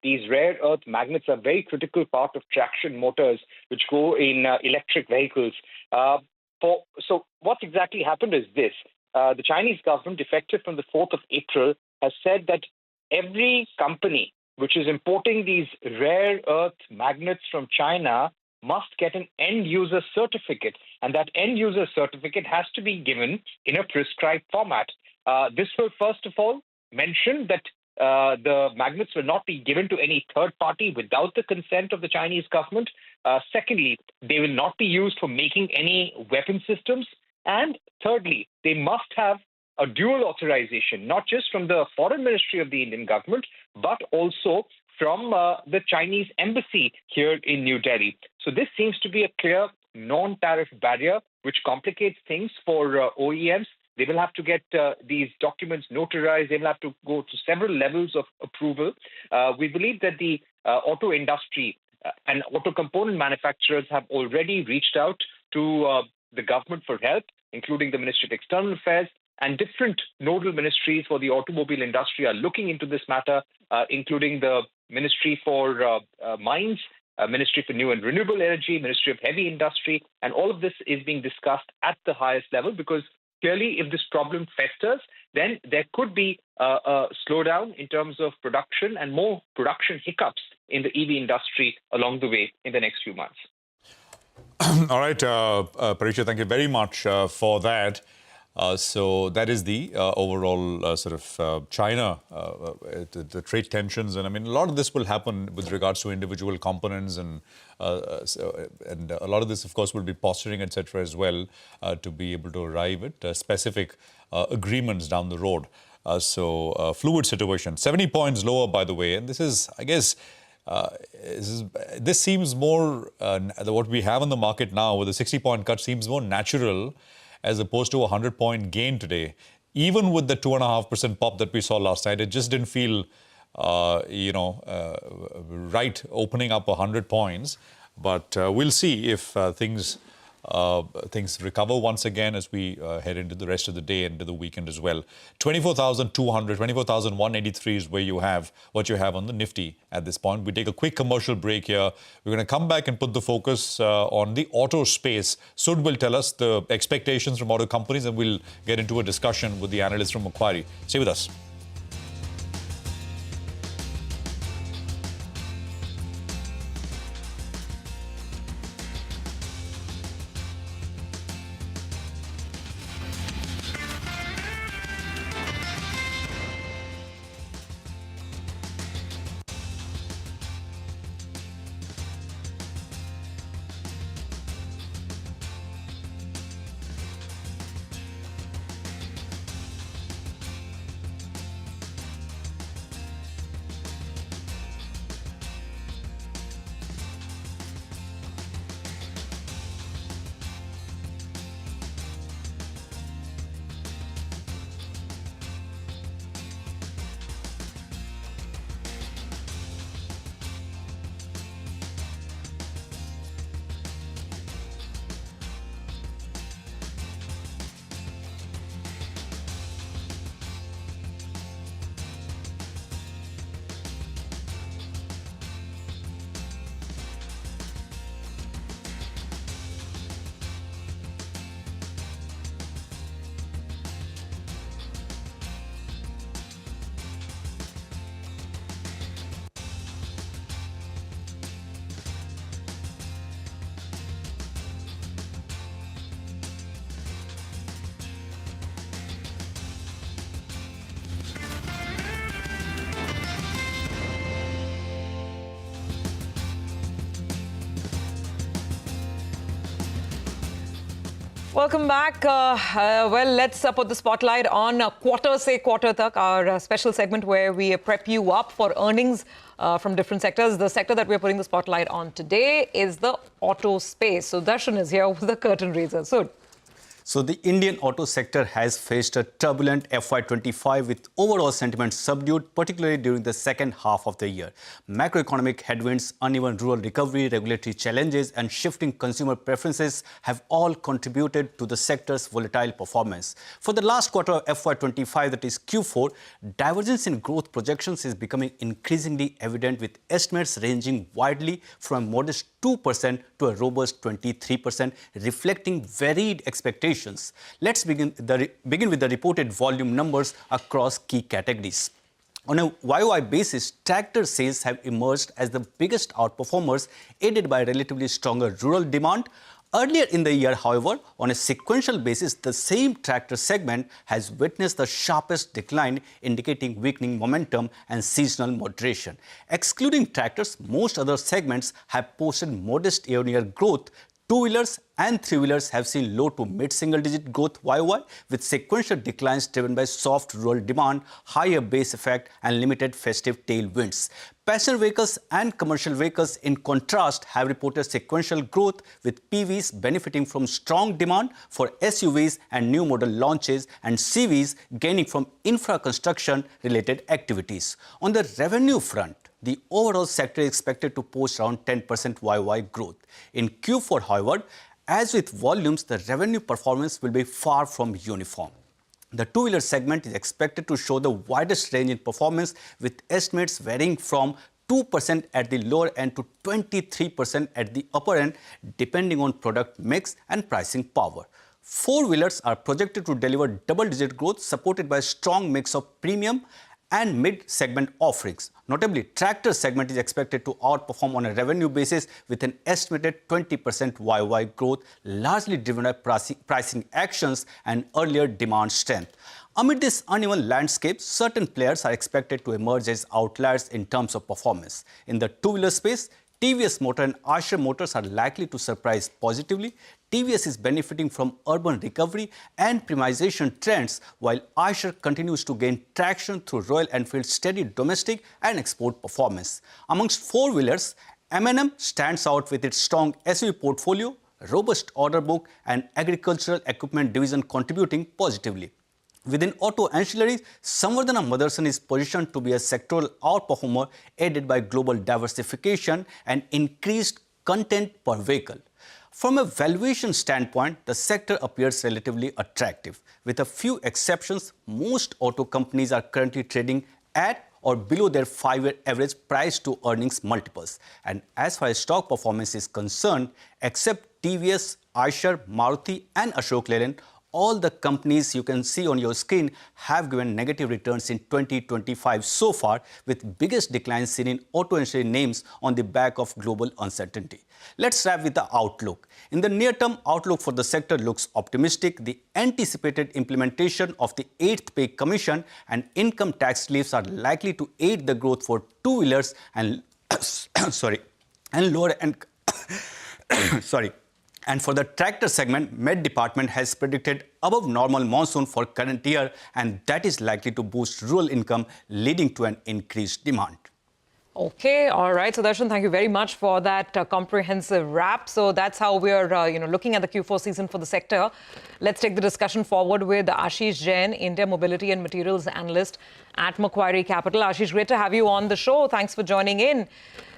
Speaker 6: these rare earth magnets are a very critical part of traction motors, which go in electric vehicles. So what exactly happened is this. The Chinese government, effective from the 4th of April, has said that every company which is importing these rare earth magnets from China must get an end-user certificate, and that end-user certificate has to be given in a prescribed format. This will, first of all, mention that the magnets will not be given to any third party without the consent of the Chinese government. Secondly, they will not be used for making any weapon systems. And thirdly, they must have a dual authorization, not just from the Foreign Ministry of the Indian government, but also from the Chinese embassy here in New Delhi. So this seems to be a clear non-tariff barrier, which complicates things for OEMs. They will have to get these documents notarized. They will have to go to several levels of approval. We believe that the auto industry and auto component manufacturers have already reached out to the government for help, including the Ministry of External Affairs, and different nodal ministries for the automobile industry are looking into this matter, including the Ministry for Mines, Ministry for New and Renewable Energy, Ministry of Heavy Industry, and all of this is being discussed at the highest level, because clearly if this problem festers, then there could be a slowdown in terms of production and more production hiccups in the EV industry along the way in the next few months.
Speaker 1: All right, Parikshit, thank you very much for that. So that is the overall China, the trade tensions. And I mean, a lot of this will happen with regards to individual components, and a lot of this, of course, will be posturing, etc. as well, to be able to arrive at specific agreements down the road. So fluid situation, 70 points lower, by the way. And this is, I guess, this seems more, what we have in the market now with a 60-point cut seems more natural as opposed to a 100-point gain today. Even with the 2.5% pop that we saw last night, it just didn't feel, right opening up 100 points. But we'll see if things recover once again as we head into the rest of the day and into the weekend as well. 24,200, 24,183 is where you have what you have on the Nifty at this point. We take a quick commercial break here. We're going to come back and put the focus on the auto space. Sud will tell us the expectations from auto companies, and we'll get into a discussion with the analyst from Macquarie. Stay with us.
Speaker 2: Welcome back. Well, let's put the spotlight on Quarter Se Quarter Tak, our special segment where we prep you up for earnings from different sectors. The sector that we're putting the spotlight on today is the auto space. So Darshan is here with the curtain raiser.
Speaker 7: So the Indian auto sector has faced a turbulent FY25 with overall sentiment subdued, particularly during the second half of the year. Macroeconomic headwinds, uneven rural recovery, regulatory challenges and shifting consumer preferences have all contributed to the sector's volatile performance. For the last quarter of FY25, that is Q4, divergence in growth projections is becoming increasingly evident, with estimates ranging widely from a modest 2% to a robust 23%, reflecting varied expectations. Let's begin with the reported volume numbers across key categories. On a YOY basis, tractor sales have emerged as the biggest outperformers, aided by relatively stronger rural demand. Earlier in the year, however, on a sequential basis, the same tractor segment has witnessed the sharpest decline, indicating weakening momentum and seasonal moderation. Excluding tractors, most other segments have posted modest year-on-year growth. Two-wheelers and three-wheelers have seen low to mid-single-digit growth YOY, with sequential declines driven by soft rural demand, higher base effect and limited festive tailwinds. Passenger vehicles and commercial vehicles, in contrast, have reported sequential growth, with PVs benefiting from strong demand for SUVs and new model launches, and CVs gaining from infra construction-related activities. On the revenue front, the overall sector is expected to post around 10% YOY growth. In Q4, however, as with volumes, the revenue performance will be far from uniform. The two-wheeler segment is expected to show the widest range in performance, with estimates varying from 2% at the lower end to 23% at the upper end, depending on product mix and pricing power. Four-wheelers are projected to deliver double-digit growth, supported by a strong mix of premium and mid-segment offerings. Notably, tractor segment is expected to outperform on a revenue basis, with an estimated 20% YOY growth, largely driven by pricing actions and earlier demand strength. Amid this uneven landscape, certain players are expected to emerge as outliers in terms of performance. In the two-wheeler space, TVS Motor and Eicher Motors are likely to surprise positively. TVS is benefiting from urban recovery and premiumization trends, while Eicher continues to gain traction through Royal Enfield's steady domestic and export performance. Amongst four-wheelers, M&M stands out with its strong SUV portfolio, robust order book and agricultural equipment division contributing positively. Within auto ancillaries, Samvardhana Motherson is positioned to be a sectoral outperformer, aided by global diversification and increased content per vehicle. From a valuation standpoint, the sector appears relatively attractive. With a few exceptions, most auto companies are currently trading at or below their 5-year average price to earnings multiples. And as far as stock performance is concerned, except TVS, Eicher, Maruti and Ashok Leyland, all the companies you can see on your screen have given negative returns in 2025 so far, with biggest declines seen in auto industry names on the back of global uncertainty. Let's wrap with the outlook. In the near-term, outlook for the sector looks optimistic. The anticipated implementation of the 8th Pay Commission and income tax reliefs are likely to aid the growth for two-wheelers and lower end And for the tractor segment, Met Department has predicted above normal monsoon for current year, and that is likely to boost rural income, leading to an increased demand.
Speaker 2: Okay, all right. So, Darshan, thank you very much for that comprehensive wrap. So that's how we're, looking at the Q4 season for the sector. Let's take the discussion forward with Ashish Jain, India Mobility and Materials Analyst at Macquarie Capital. Ashish, great to have you on the show. Thanks for joining in.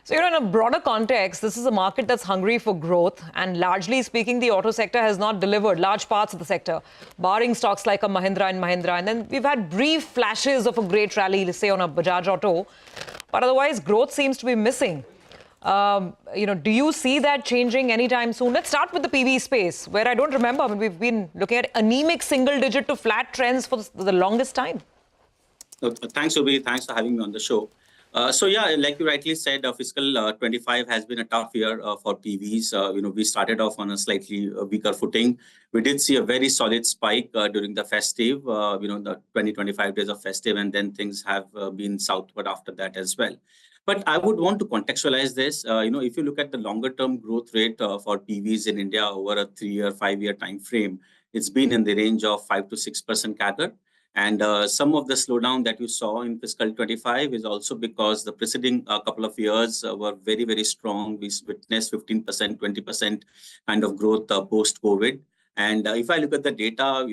Speaker 2: So, in a broader context, this is a market that's hungry for growth, and largely speaking, the auto sector has not delivered large parts of the sector, barring stocks like a Mahindra. And then we've had brief flashes of a great rally, let's say on a Bajaj Auto, but otherwise growth seems to be missing. Do you see that changing anytime soon? Let's start with the PV space, where I don't remember, we've been looking at anemic single-digit to flat trends for the longest time.
Speaker 8: Thanks, Obi. Thanks for having me on the show. Like you rightly said, fiscal 25 has been a tough year for PVs. We started off on a slightly weaker footing. We did see a very solid spike during the festive, the 20-25 days of festive, and then things have been southward after that as well. But I would want to contextualize this. If you look at the longer term growth rate for PVs in India over a 3-year, 5-year time frame, it's been in the range of 5 to 6% CAGR. And some of the slowdown that you saw in fiscal 25 is also because the preceding couple of years were very, very strong. We witnessed 15%, 20% kind of growth post-COVID. And if I look at the data,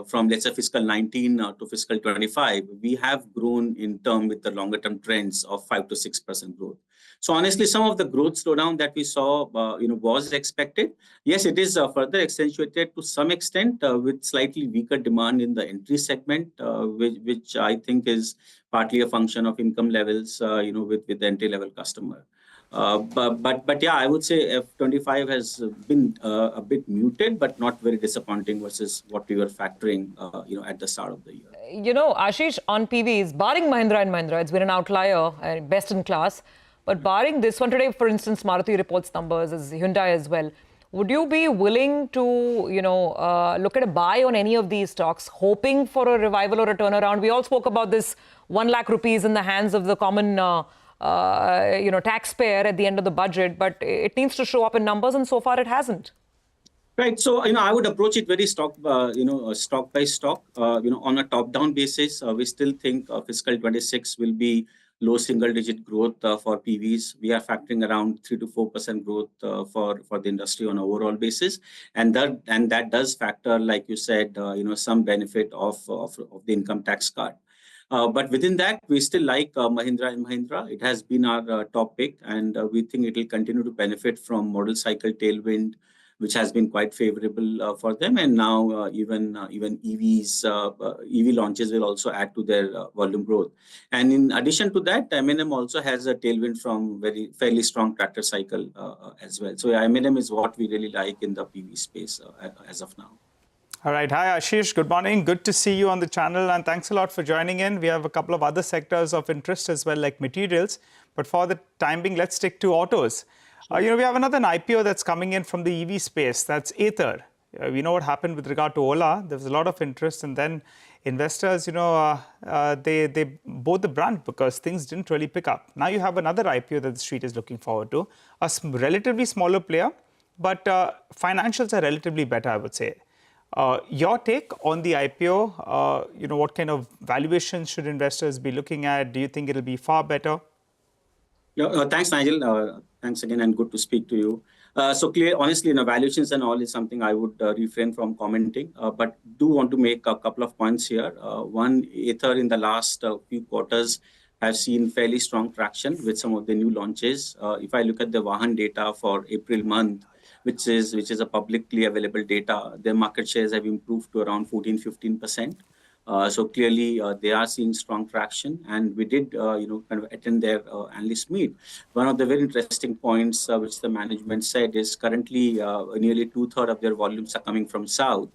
Speaker 8: from let's say fiscal 19 to fiscal 25, we have grown in term with the longer term trends of 5 to 6% growth. So honestly, some of the growth slowdown that we saw, was expected. Yes, it is further accentuated to some extent with slightly weaker demand in the entry segment, which I think is partly a function of income levels, with the entry level customer. But yeah, I would say F25 has been a bit muted, but not very disappointing versus what we were factoring, at the start of the year.
Speaker 2: Ashish, on PVs, barring Mahindra and Mahindra, it's been an outlier, best in class. But barring this one today, for instance, Maruti reports numbers, as Hyundai as well. Would you be willing to, look at a buy on any of these stocks, hoping for a revival or a turnaround? We all spoke about this 1 lakh rupees in the hands of the common taxpayer at the end of the budget, but it needs to show up in numbers, and so far it hasn't.
Speaker 8: Right. So, I would approach it very stock by stock. On a top-down basis, we still think fiscal 26 will be low single-digit growth for PVs. We are factoring around 3 to 4% growth for the industry on an overall basis, and that does factor, like you said, some benefit of the income tax cut. But within that, we still like Mahindra and Mahindra. It has been our top pick, and we think it will continue to benefit from model cycle tailwind, which has been quite favorable for them. And now even EVs, EV launches will also add to their volume growth. And in addition to that, M&M also has a tailwind from fairly strong tractor cycle as well. So M&M is what we really like in the PV space as of now.
Speaker 3: All right. Hi, Ashish. Good morning. Good to see you on the channel. And thanks a lot for joining in. We have a couple of other sectors of interest as well, like materials. But for the time being, let's stick to autos. We have another IPO that's coming in from the EV space. That's Ather. We know what happened with regard to Ola. There was a lot of interest. And then investors, they bought the brand because things didn't really pick up. Now you have another IPO that the street is looking forward to. A relatively smaller player, but financials are relatively better, I would say. Your take on the IPO, what kind of valuations should investors be looking at? Do you think it'll be far better?
Speaker 8: Yeah, thanks, Nigel. Thanks again, and good to speak to you. So clear, honestly, valuations and all is something I would refrain from commenting, but do want to make a couple of points here. One, Ather in the last few quarters have seen fairly strong traction with some of the new launches. If I look at the Vahan data for April month, which is a publicly available data, their market shares have improved to around 14-15%. So clearly, they are seeing strong traction, and we did, kind of attend their analyst meet. One of the very interesting points which the management said is currently nearly 2/3 of their volumes are coming from South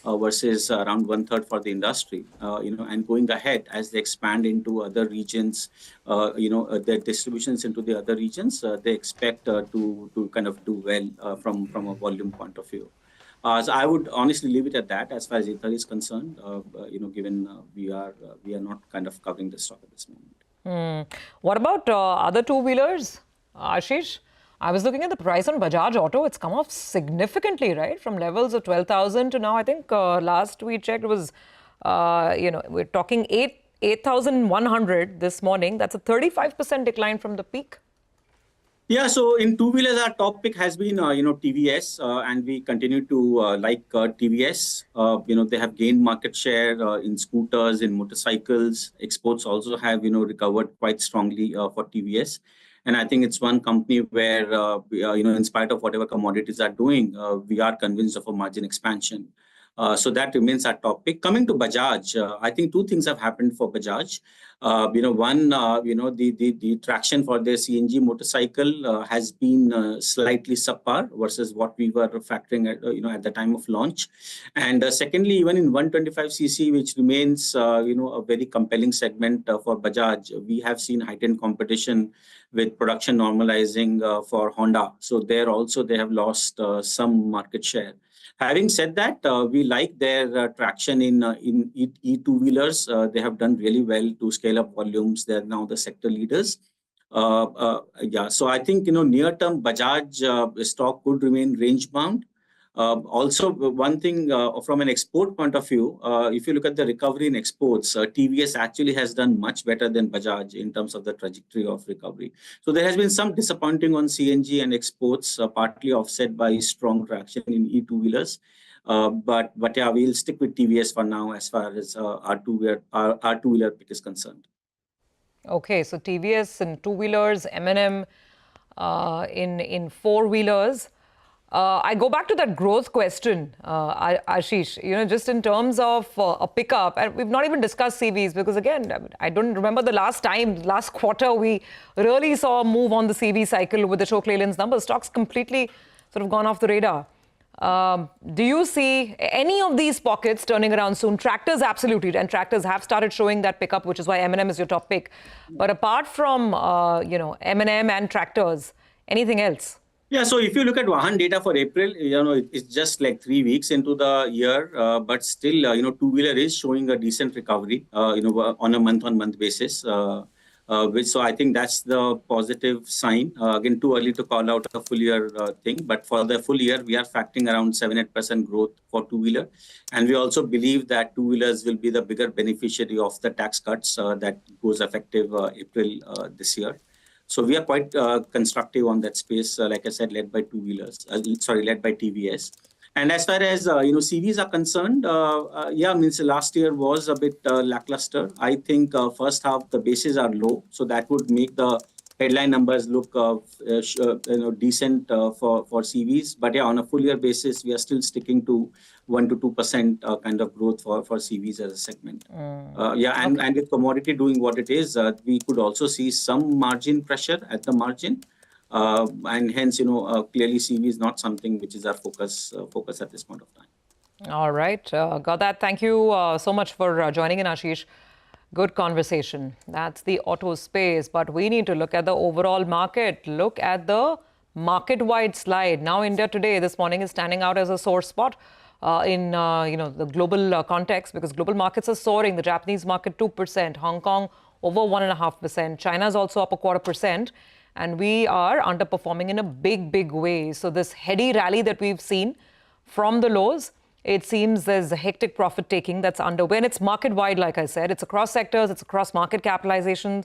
Speaker 8: versus around 1/3 for the industry. And going ahead as they expand into other regions, their distributions into the other regions, they expect to kind of do well from a volume point of view. So I would honestly leave it at that as far as Ather is concerned, given we are not kind of covering the stock at this moment.
Speaker 2: What about other two-wheelers, Ashish? I was looking at the price on Bajaj Auto. It's come off significantly, right? From levels of 12,000 to now, I think last we checked was, we're talking 8,100 this morning. That's a 35% decline from the peak.
Speaker 8: Yeah, so in two-wheelers, our top pick has been, TVS, and we continue to like TVS. They have gained market share in scooters, in motorcycles. Exports also have, recovered quite strongly for TVS. And I think it's one company where, in spite of whatever commodities are doing, we are convinced of a margin expansion. So that remains our top pick. Coming to Bajaj, I think two things have happened for Bajaj. One, the traction for their CNG motorcycle has been slightly subpar versus what we were factoring at, at the time of launch. And secondly, even in 125cc, which remains, a very compelling segment for Bajaj, we have seen heightened competition with production normalizing for Honda. So there also they have lost some market share. Having said that, we like their traction in E2-wheelers. They have done really well to scale up volumes. They're now the sector leaders. Yeah, so I think, near-term Bajaj stock could remain range-bound. Also, one thing from an export point of view, if you look at the recovery in exports, TVS actually has done much better than Bajaj in terms of the trajectory of recovery. So there has been some disappointing on CNG and exports, partly offset by strong traction in e-two-wheelers. But yeah, we'll stick with TVS for now as far as our two-wheeler pick is concerned.
Speaker 2: Okay, so TVS in two-wheelers, M&M in four-wheelers. I go back to that growth question, Ashish, just in terms of a pickup, and we've not even discussed CVs because, again, I don't remember the last quarter, we really saw a move on the CV cycle with the Ashok Leyland's numbers. Stocks completely sort of gone off the radar. Do you see any of these pockets turning around soon? Tractors, absolutely, and tractors have started showing that pickup, which is why M&M is your top pick. But apart from, M&M and tractors, anything else?
Speaker 8: Yeah, so if you look at Vahan data for April, it's just like 3 weeks into the year, but still, two-wheeler is showing a decent recovery, on a month-on-month basis. So I think that's the positive sign. Again, too early to call out a full year thing, but for the full year, we are factoring around 7-8% growth for two-wheeler. And we also believe that two-wheelers will be the bigger beneficiary of the tax cuts that goes effective April this year. So we are quite constructive on that space, like I said, led by TVS. And as far as, CVs are concerned, last year was a bit lackluster. I think first half, the bases are low. So that would make the headline numbers look decent for CVs. But yeah, on a full year basis, we are still sticking to 1 to 2% kind of growth for CVs as a segment. And with commodity doing what it is, we could also see some margin pressure at the margin. And hence, clearly CV is not something which is our focus at this point of time.
Speaker 2: All right. Got that. Thank you so much for joining in, Ashish. Good conversation. That's the auto space. But we need to look at the overall market. Look at the market-wide slide. Now, India today, this morning, is standing out as a sore spot in the global context because global markets are soaring. The Japanese market 2%, Hong Kong over 1.5%. China is also up 0.25%. And we are underperforming in a big, big way. So this heady rally that we've seen from the lows, it seems there's a hectic profit taking that's underway. And it's market-wide, like I said. It's across sectors. It's across market capitalization.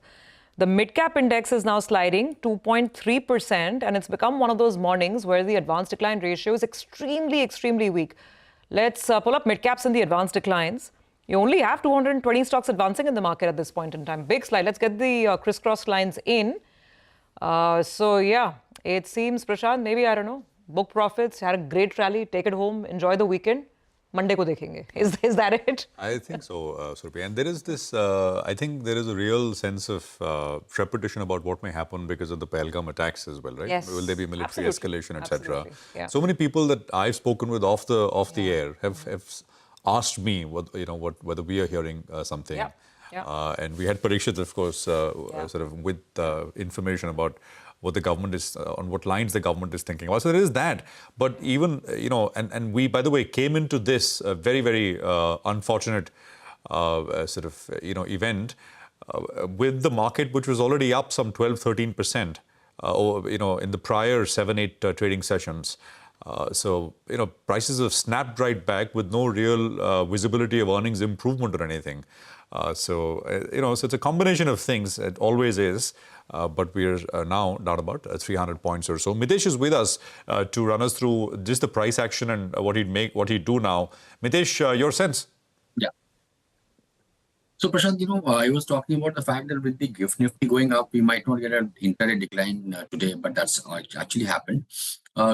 Speaker 2: The mid-cap index is now sliding 2.3%. And it's become one of those mornings where the advanced decline ratio is extremely, extremely weak. Let's pull up mid-caps and the advanced declines. You only have 220 stocks advancing in the market at this point in time. Big slide. Let's get the crisscross lines in. It seems, Prashant, maybe, I don't know, book profits, had a great rally, take it home, enjoy the weekend. Monday ko dekhenge. Is that it?
Speaker 1: I think so, Surabhi. And there is this, I think there is a real sense of trepidation about what may happen because of the Pahalgam attacks as well, right?
Speaker 2: Yes.
Speaker 1: Will there be military escalation, etc.?
Speaker 2: Yeah.
Speaker 1: So many people that I've spoken with off the air have asked me whether we are hearing something.
Speaker 2: Yeah. Yeah.
Speaker 1: And we had Parikshit, of course, sort of with information about what the government is, on what lines the government is thinking about. So there is that. But even, and we, by the way, came into this very, very unfortunate event with the market, which was already up some 12-13%, in the prior 7-8 trading sessions. So prices have snapped right back with no real visibility of earnings improvement or anything. So it's a combination of things. It always is. But we are now down about 300 points or so. Mitesh is with us to run us through just the price action and what he'd do now. Mitesh, your sense?
Speaker 9: Yeah. So, Prashant, I was talking about the fact that with the GIFT Nifty going up, we might not get an intraday decline today, but that's actually happened.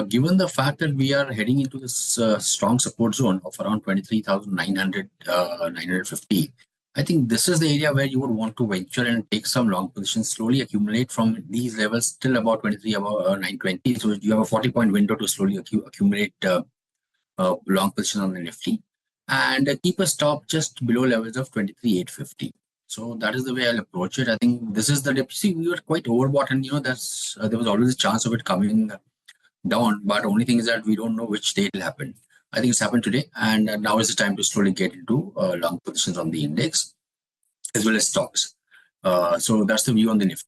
Speaker 9: Given the fact that we are heading into this strong support zone of around 23,900, 950, I think this is the area where you would want to venture and take some long positions, slowly accumulate from these levels till about 920. So you have a 40-point window to slowly accumulate long position on the Nifty and keep a stop just below levels of 23,850. So that is the way I'll approach it. I think this is the dip. See, we were quite overbought and there was always a chance of it coming down. But the only thing is that we don't know which day it will happen. I think it's happened today, and now is the time to slowly get into long positions on the index as well as stocks. So that's the view on the Nifty.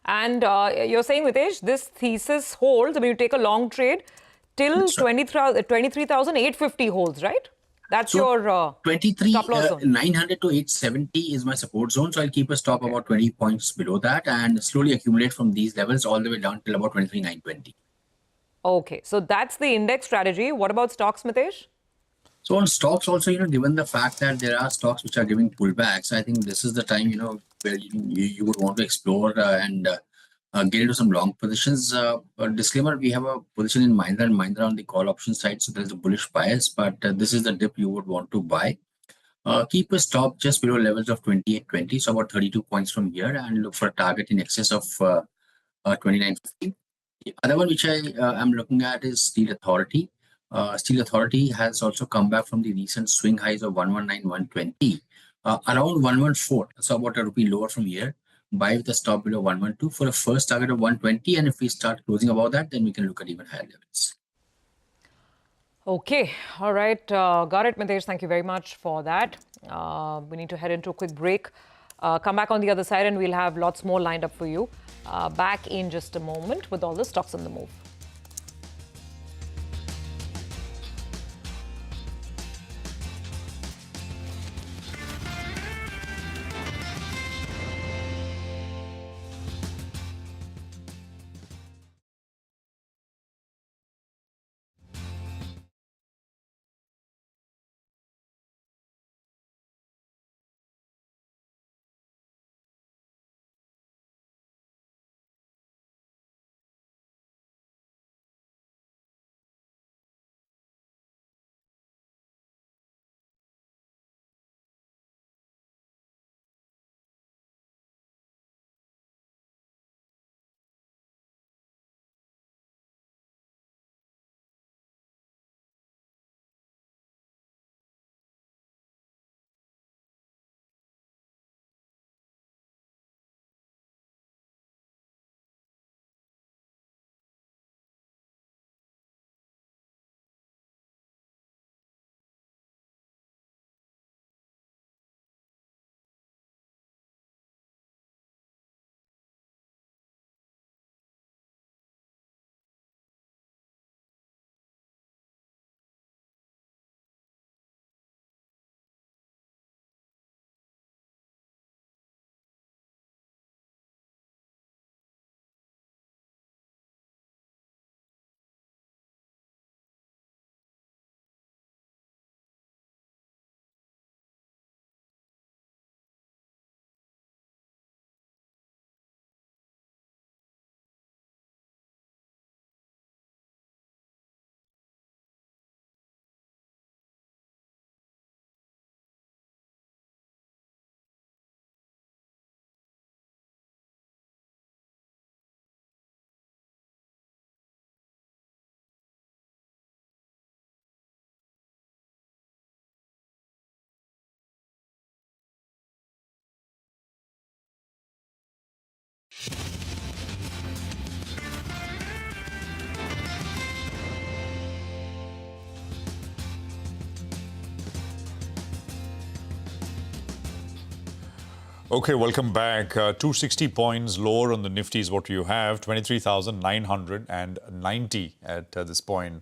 Speaker 2: And you're saying, Mitesh, this thesis holds. I mean, you take a long trade till 23,850 holds, right? That's
Speaker 9: So
Speaker 2: your
Speaker 9: 23
Speaker 2: stop loss zone.
Speaker 9: 900 to 870 is my support zone. So I'll keep a stop about 20 points below that and slowly accumulate from these levels all the way down till about 23,920.
Speaker 2: Okay, so that's the index strategy. What about stocks, Mitesh?
Speaker 9: So on stocks also, given the fact that there are stocks which are giving pullbacks, I think this is the time, where you would want to explore and get into some long positions. A disclaimer, we have a position in Mahindra and Mahindra on the call option side, so there's a bullish bias, but this is the dip you would want to buy. Keep a stop just below levels of 2820, so about 32 points from here, and look for a target in excess of 2950. The other one which I am looking at is Steel Authority. Steel Authority has also come back from the recent swing highs of 119-120, around 114, so about a rupee lower from here. Buy with a stop below 112 for a first target of 120, and if we start closing above that, then we can look at even higher levels.
Speaker 2: Okay, all right. Got it, Mitesh. Thank you very much for that. We need to head into a quick break. Come back on the other side and we'll have lots more lined up for you. Back in just a moment with all the stocks on the move.
Speaker 1: Okay, welcome back. 260 points lower on the Nifty is what you have, 23,990 at this point.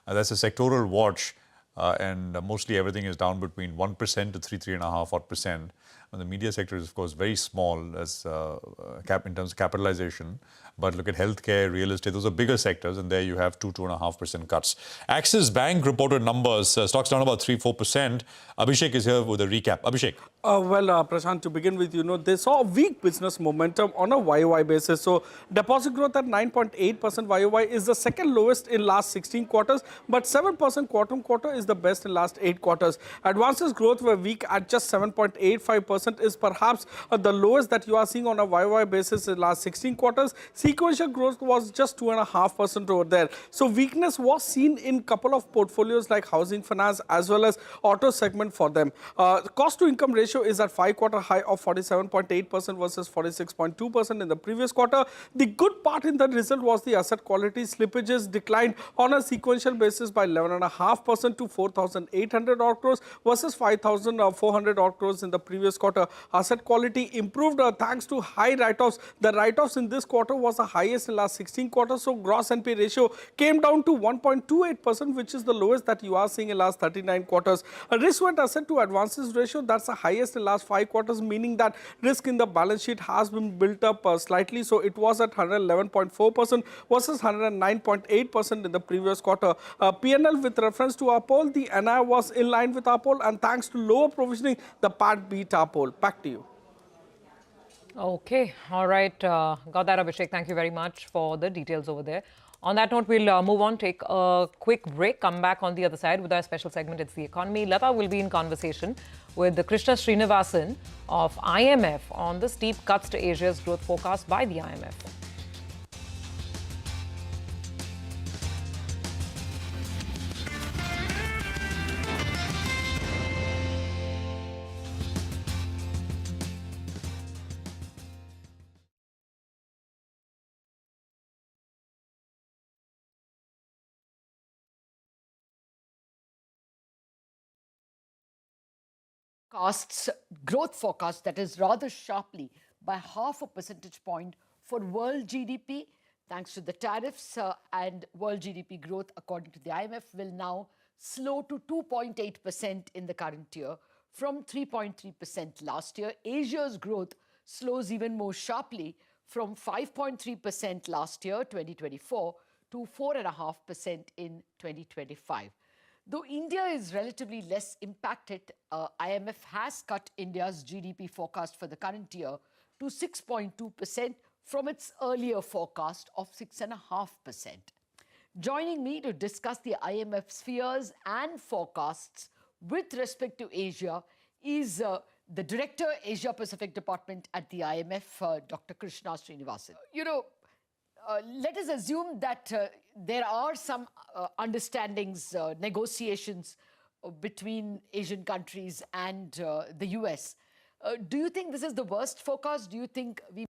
Speaker 1: That's a sectoral watch, and mostly everything is down between 1% to 3.5% And the media sector is, of course, very small as in terms of capitalization. But look at healthcare, real estate, those are bigger sectors, and there you have 2.5% cuts. Axis Bank reported numbers, stocks down about 3-4%. Abhishek is here with a recap. Abhishek.
Speaker 10: Prashant, to begin with, they saw a weak business momentum on a YOY basis. So deposit growth at 9.8% YOY is the second lowest in last 16 quarters, but 7% quarter on quarter is the best in last 8 quarters. Advances growth were weak at just 7.85% is perhaps the lowest that you are seeing on a YOY basis in last 16 quarters. Sequential growth was just 2.5% over there. So weakness was seen in couple of portfolios like housing finance as well as auto segment for them. Cost to income ratio ratio is at 5-quarter high of 47.8% versus 46.2% in the previous quarter. The good part in the result was the asset quality. Slippages declined on a sequential basis by 11.5% to 4,800 odd crores versus 5,400 odd crores in the previous quarter. Asset quality improved thanks to high write-offs. The write-offs in this quarter was the highest in last 16 quarters. So gross NP ratio came down to 1.28%, which is the lowest that you are seeing in last 39 quarters. A risk-weighted asset to advances ratio, that's the highest in last 5 quarters, meaning that risk in the balance sheet has been built up slightly. So it was at 111.4% versus 109.8% in the previous quarter. P&L with reference to our poll, the NI was in line with our poll, and thanks to lower provisioning, the PAT beat our poll. Back to you.
Speaker 2: Okay, all right. Got that, Abhishek. Thank you very much for the details over there. On that note, we'll move on, take a quick break, come back on the other side with our special segment, It's the Economy. Lata will be in conversation with Krishna Srinivasan of IMF on the steep cuts to Asia's growth forecast by the IMF.
Speaker 11: Growth forecast that is rather sharply by 0.5 percentage point for world GDP, thanks to the tariffs, and world GDP growth, according to the IMF, will now slow to 2.8% in the current year from 3.3% last year. Asia's growth slows even more sharply from 5.3% last year, 2024, to 4.5% in 2025. Though India is relatively less impacted, IMF has cut India's GDP forecast for the current year to 6.2% from its earlier forecast of 6.5%. Joining me to discuss the IMF's fears and forecasts with respect to Asia is the Director, Asia Pacific Department at the IMF, Dr. Krishna Srinivasan. Let us assume that there are some understandings, negotiations between Asian countries and the US. Do you think this is the worst forecast? Do you think we...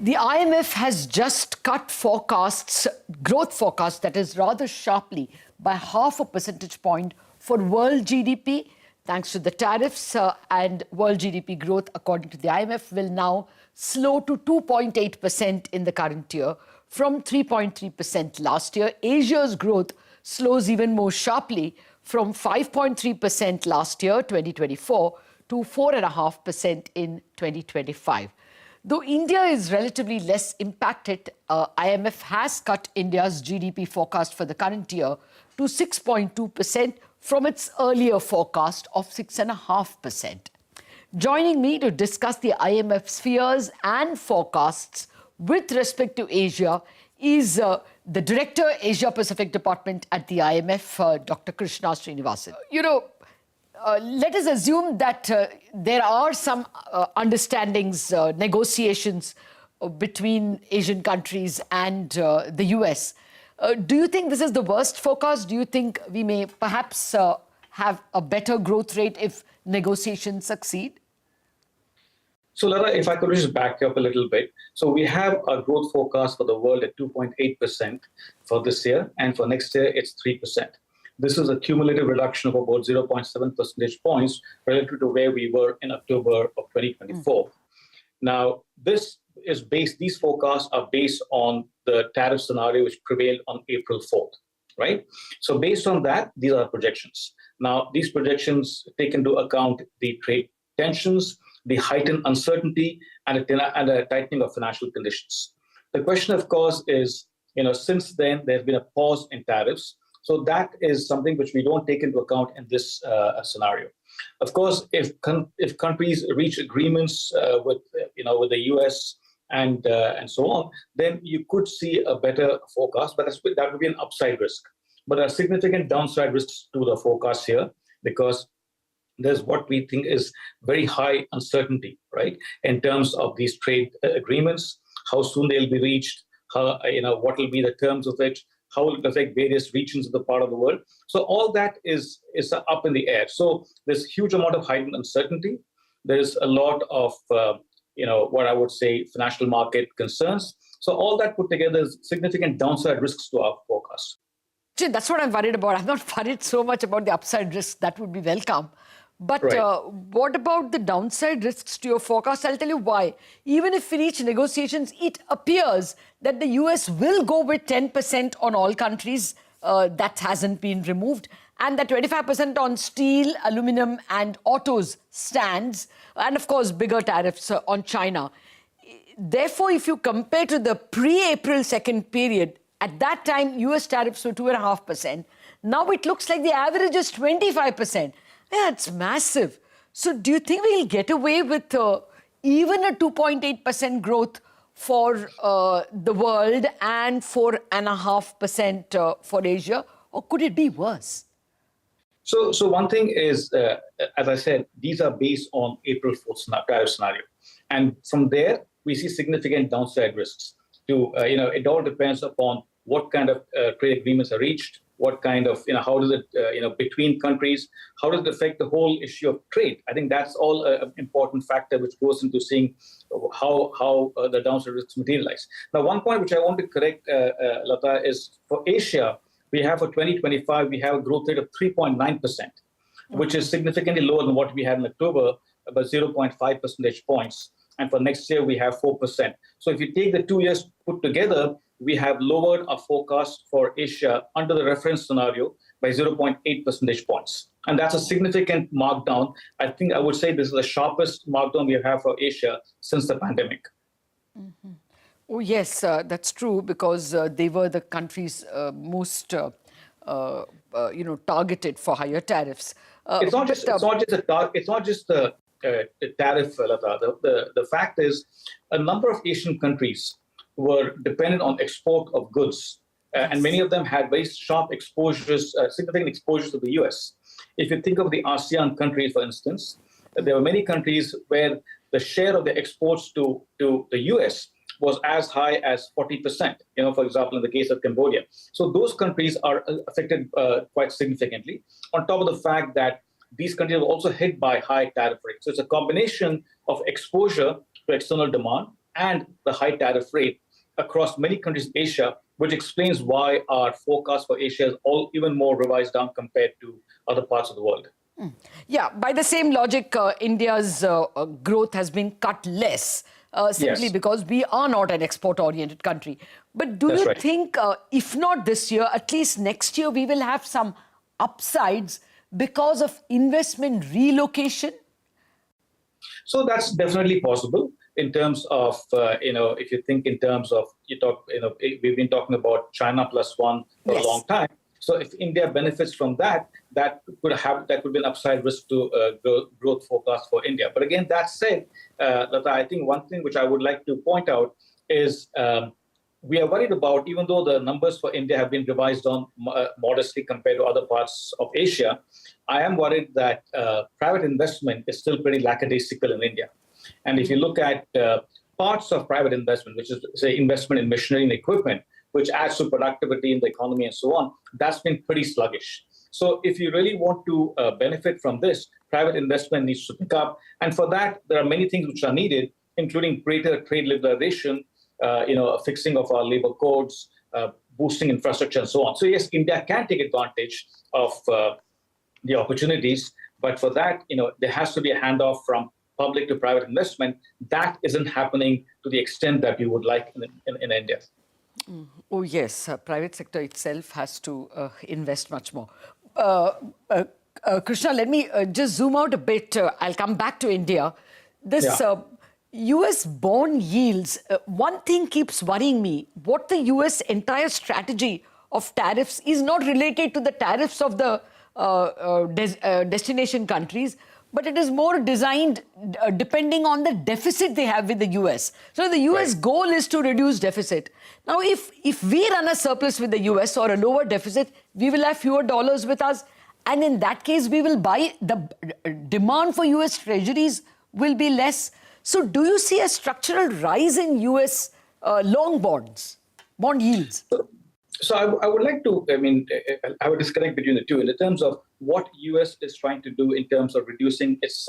Speaker 11: The IMF has just cut growth forecasts, that is rather sharply by 0.5 percentage point for world GDP, thanks to the tariffs, and world GDP growth, according to the IMF, will now slow to 2.8% in the current year from 3.3% last year. Asia's growth slows even more sharply from 5.3% last year, 2024, to 4.5% in 2025. Though India is relatively less impacted, IMF has cut India's GDP forecast for the current year to 6.2% from its earlier forecast of 6.5%. Joining me to discuss the IMF's fears and forecasts with respect to Asia is the Director, Asia Pacific Department at the IMF, Dr. Krishna Srinivasan. Let us assume that there are some understandings, negotiations between Asian countries and the US. Do you think this is the worst forecast? Do you think we may perhaps have a better growth rate if negotiations succeed?
Speaker 12: So, Lara, if I could just back up a little bit. So we have a growth forecast for the world at 2.8% for this year, and for next year, it's 3%. This is a cumulative reduction of about 0.7 percentage points relative to where we were in October of 2024. Now, these forecasts are based on the tariff scenario which prevailed on April 4th, right? So based on that, these are projections. Now, these projections take into account the trade tensions, the heightened uncertainty and a tightening of financial conditions. The question, of course, is, since then, there's been a pause in tariffs. So that is something which we don't take into account in this scenario. Of course, if countries reach agreements with the US and so on, then you could see a better forecast, but that would be an upside risk. But there are significant downside risks to the forecast here, because there's what we think is very high uncertainty, right, in terms of these trade agreements, how soon they'll be reached, what will be the terms of it, how will it affect various regions of the part of the world. So all that is up in the air. So there's a huge amount of heightened uncertainty. There's a lot of, what I would say, financial market concerns. So all that put together is significant downside risks to our forecast.
Speaker 11: That's what I'm worried about. I'm not worried so much about the upside risk. That would be welcome. But what about the downside risks to your forecast? I'll tell you why. Even if we reach negotiations, it appears that the US will go with 10% on all countries. That hasn't been removed. And that 25% on steel, aluminum and autos stands. And of course, bigger tariffs on China. Therefore, if you compare to the pre-April 2nd period, at that time, US tariffs were 2.5%. Now it looks like the average is 25%. Yeah, it's massive. So do you think we'll get away with even a 2.8% growth for the world and 4.5% for Asia? Or could it be worse?
Speaker 12: So one thing is, as I said, these are based on April 4th tariff scenario. And from there, we see significant downside risks. It all depends upon what kind of trade agreements are reached, what kind of, how does it, between countries, how does it affect the whole issue of trade? I think that's all an important factor which goes into seeing how the downside risks materialize. Now, one point which I want to correct, Lata, is for Asia, we have for 2025, we have a growth rate of 3.9%, which is significantly lower than what we had in October, about 0.5 percentage points. And for next year, we have 4%. So if you take the 2 years put together, we have lowered our forecast for Asia under the reference scenario by 0.8 percentage points. And that's a significant markdown. I think I would say this is the sharpest markdown we have for Asia since the pandemic.
Speaker 11: Mm-hmm. Oh, yes, that's true, because they were the countries most targeted for higher tariffs.
Speaker 12: It's not just the tariff, Lata. The fact is, a number of Asian countries were dependent on export of goods, and many of them had very sharp exposures, significant exposures to the US. If you think of the ASEAN countries, for instance, there were many countries where the share of the exports to the US was as high as 40%, for example, in the case of Cambodia. So those countries are affected quite significantly, on top of the fact that these countries were also hit by high tariff rates. So it's a combination of exposure to external demand and the high tariff rate across many countries in Asia, which explains why our forecast for Asia is even more revised down compared to other parts of the world.
Speaker 11: Yeah, by the same logic, India's growth has been cut less, simply because we are not an export-oriented country. But do you think, if not this year, at least next year, we will have some upsides because of investment relocation?
Speaker 12: So that's definitely possible. In terms of, if you think in terms of, we've been talking about China plus one for a long time. So if India benefits from that, that could be an upside risk to growth forecast for India. But again, that said, Lata, I think one thing which I would like to point out is we are worried about, even though the numbers for India have been revised on modestly compared to other parts of Asia, I am worried that private investment is still pretty lackadaisical in India. And if you look at parts of private investment, which is, say, investment in machinery and equipment, which adds to productivity in the economy and so on, that's been pretty sluggish. So if you really want to benefit from this, private investment needs to pick up. And for that, there are many things which are needed, including greater trade liberalization, a fixing of our labor codes, boosting infrastructure and so on. So yes, India can take advantage of the opportunities, but for that, there has to be a handoff from public to private investment. That isn't happening to the extent that we would like in India.
Speaker 11: Oh, yes. Private sector itself has to invest much more. Krishna, let me just zoom out a bit. I'll come back to India. This, US bond yields, one thing keeps worrying me. What the US entire strategy of tariffs is not related to the tariffs of the destination countries, but it is more designed depending on the deficit they have with the US. So the US goal is to reduce deficit. Now, if we run a surplus with the US or a lower deficit, we will have fewer dollars with us. And in that case, we will buy, the demand for US treasuries will be less. So do you see a structural rise in US long bonds, bond yields?
Speaker 12: So I would like to, I would disconnect between the two in terms of what US is trying to do in terms of reducing its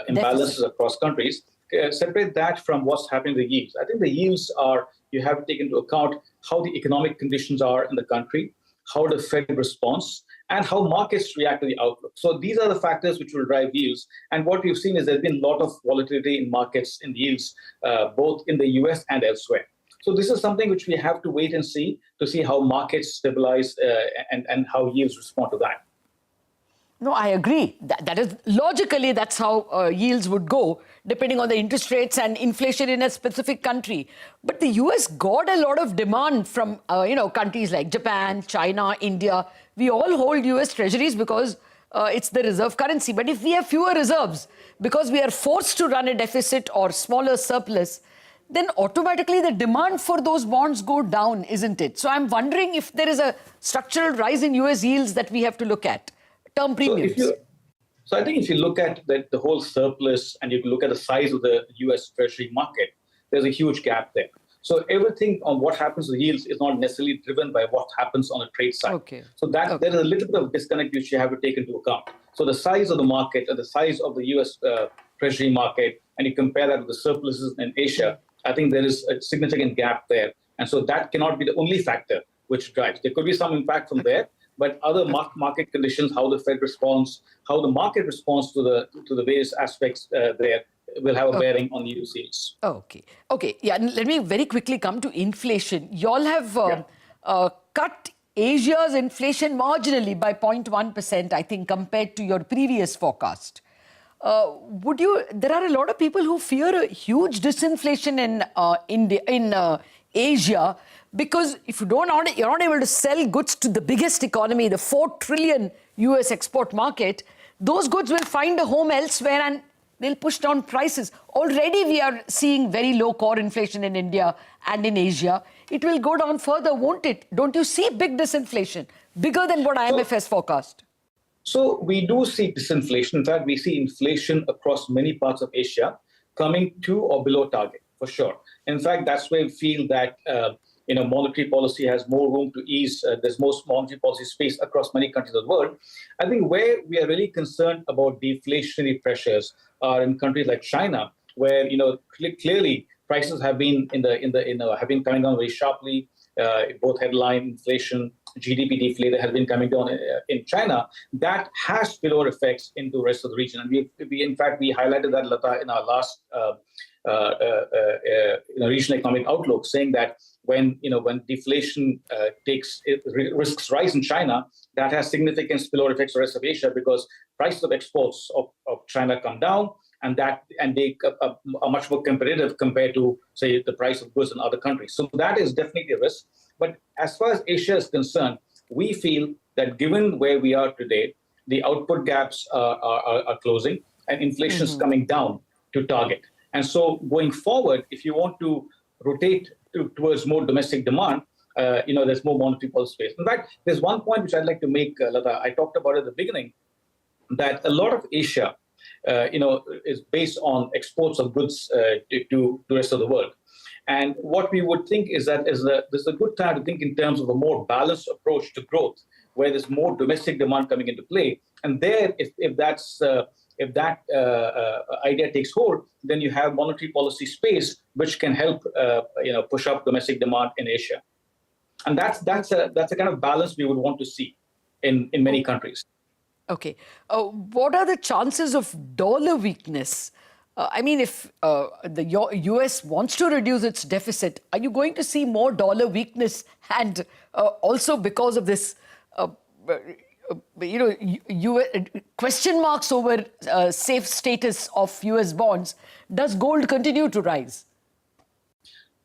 Speaker 12: imbalances across countries. Separate that from what's happening to the yields. I think the yields are, you have to take into account how the economic conditions are in the country, how the Fed responds, and how markets react to the outlook. So these are the factors which will drive yields. And what we've seen is there's been a lot of volatility in markets, in yields, both in the US and elsewhere. So this is something which we have to wait and see to see how markets stabilize and how yields respond to that.
Speaker 11: No, I agree. That is logically, that's how yields would go, depending on the interest rates and inflation in a specific country. But the US got a lot of demand from countries like Japan, China, India. We all hold US treasuries because it's the reserve currency. But if we have fewer reserves because we are forced to run a deficit or smaller surplus, then automatically the demand for those bonds go down, isn't it? So I'm wondering if there is a structural rise in US yields that we have to look at. Term premiums.
Speaker 12: So I think if you look at the whole surplus and you look at the size of the US Treasury market, there's a huge gap there. So everything on what happens to the yields is not necessarily driven by what happens on the trade side. So there is a little bit of disconnect which you have to take into account. So the size of the market and the size of the US Treasury market, and you compare that with the surpluses in Asia, I think there is a significant gap there. And so that cannot be the only factor which drives. There could be some impact from there, but other market conditions, how the Fed responds, how the market responds to the various aspects there will have a bearing on the yields.
Speaker 11: Okay. Yeah, let me very quickly come to inflation. You all have cut Asia's inflation marginally by 0.1%, I think, compared to your previous forecast. There are a lot of people who fear a huge disinflation in Asia, because if you're not able to sell goods to the biggest economy, the 4 trillion US export market, those goods will find a home elsewhere and they'll push down prices. Already we are seeing very low core inflation in India and in Asia. It will go down further, won't it? Don't you see big disinflation, bigger than what IMF has forecast?
Speaker 12: So we do see disinflation. In fact, we see inflation across many parts of Asia coming to or below target, for sure. In fact, that's where we feel that monetary policy has more room to ease. There's more monetary policy space across many countries of the world. I think where we are really concerned about deflationary pressures are in countries like China, where clearly prices have been have been coming down very sharply. Both headline inflation, GDP deflator has been coming down in China. That has spillover effects into the rest of the region. And we highlighted that, Lata, in our last regional economic outlook, saying that when deflation risks rise in China, that has significant spillover effects on the rest of Asia, because prices of exports of China come down, and they are much more competitive compared to, say, the price of goods in other countries. So that is definitely a risk. But as far as Asia is concerned, we feel that given where we are today, the output gaps are closing and inflation is coming down to target. And so going forward, if you want to rotate towards more domestic demand, there's more monetary policy space. In fact, there's one point which I'd like to make, Lata. I talked about at the beginning, that a lot of Asia is based on exports of goods to the rest of the world. And what we would think is that this is a good time to think in terms of a more balanced approach to growth, where there's more domestic demand coming into play. And there, if that idea takes hold, then you have monetary policy space which can help push up domestic demand in Asia. And that's a kind of balance we would want to see in many countries.
Speaker 11: Okay. What are the chances of dollar weakness? If the US wants to reduce its deficit, are you going to see more dollar weakness? And also because of this question marks over safe status of US bonds. Does gold continue to rise?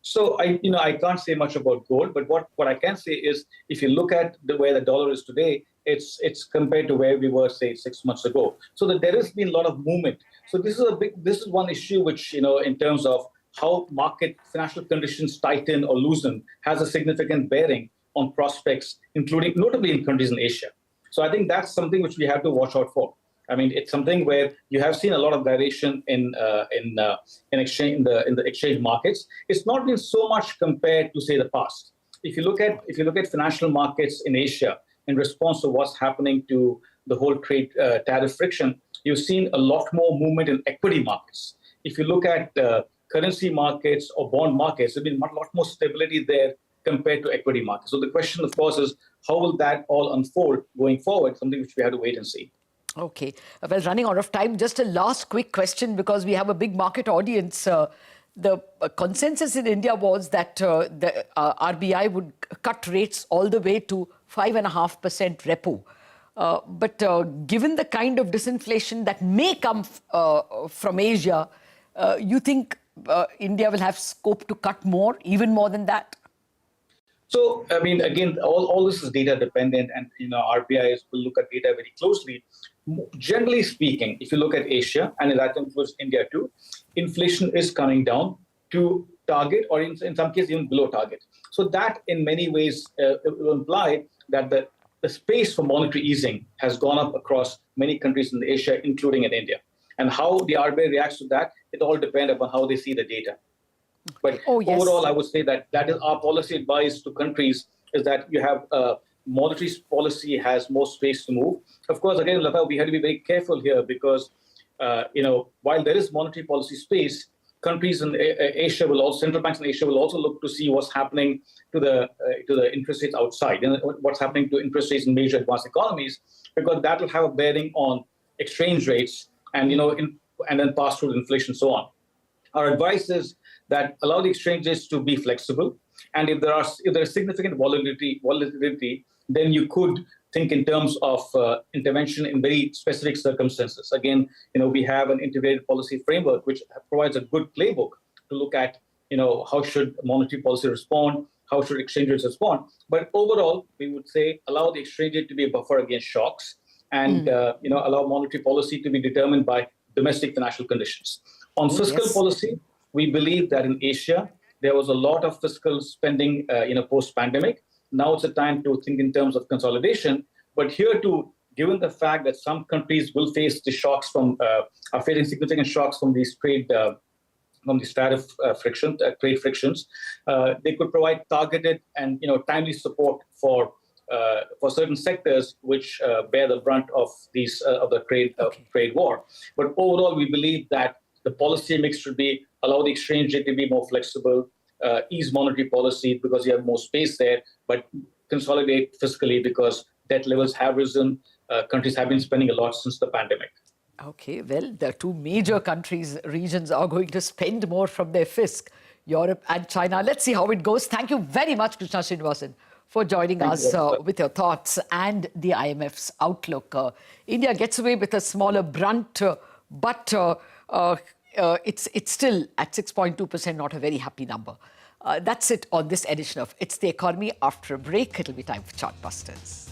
Speaker 12: So I can't say much about gold, but what I can say is if you look at where the dollar is today, it's compared to where we were, say, 6 months ago. So that there has been a lot of movement. So this is one issue which, in terms of how market financial conditions tighten or loosen has a significant bearing on prospects, including notably in countries in Asia. So I think that's something which we have to watch out for. I mean, it's something where you have seen a lot of variation in the exchange markets. It's not been so much compared to, say, the past. If you look at financial markets in Asia in response to what's happening to the whole trade tariff friction, you've seen a lot more movement in equity markets. If you look at currency markets or bond markets, there's been a lot more stability there compared to equity markets. So the question, of course, is how will that all unfold going forward? Something which we have to wait and see.
Speaker 11: Okay. Well, running out of time, just a last quick question because we have a big market audience. The consensus in India was that the RBI would cut rates all the way to 5.5% repo. But given the kind of disinflation that may come from Asia, you think India will have scope to cut more, even more than that?
Speaker 12: So, I mean, again, all this is data dependent, and RBI will look at data very closely. Generally speaking, if you look at Asia, and that includes India too, inflation is coming down to target, or in some cases even below target. So that, in many ways, will imply that the space for monetary easing has gone up across many countries in Asia, including in India. And how the RBI reacts to that, it all depends upon how they see the data. But overall, I would say that is our policy advice to countries, is that you have monetary policy has more space to move. Of course, again, Lata, we have to be very careful here because, while there is monetary policy space, countries in Asia will also, central banks in Asia will also look to see what's happening to the interest rates outside and what's happening to interest rates in major advanced economies, because that will have a bearing on exchange rates and, and then pass through inflation and so on. Our advice is that allow the exchange rates to be flexible, and if there is significant volatility, then you could think in terms of intervention in very specific circumstances. Again, we have an integrated policy framework which provides a good playbook to look at, how should monetary policy respond, how should exchange rates respond. But overall, we would say allow the exchange rate to be a buffer against shocks, and allow monetary policy to be determined by domestic financial conditions. On fiscal policy, we believe that in Asia, there was a lot of fiscal spending, post-pandemic. Now it's a time to think in terms of consolidation. But here too, given the fact that some countries will face the shocks are facing significant shocks from these trade tariff trade frictions, they could provide targeted and timely support for certain sectors which bear the brunt of the trade war. But overall, we believe that the policy mix should be allow the exchange rate to be more flexible, ease monetary policy because you have more space there, but consolidate fiscally because debt levels have risen. Countries have been spending a lot since the pandemic.
Speaker 11: Okay, well, the two major regions are going to spend more from their fisc, Europe and China. Let's see how it goes. Thank you very much, Krishna Srinivasan, for joining us with your thoughts and the IMF's outlook. India gets away with a smaller brunt, but it's still at 6.2%, not a very happy number. That's it on this edition of It's the Economy. After a break, it'll be time for Chartbusters.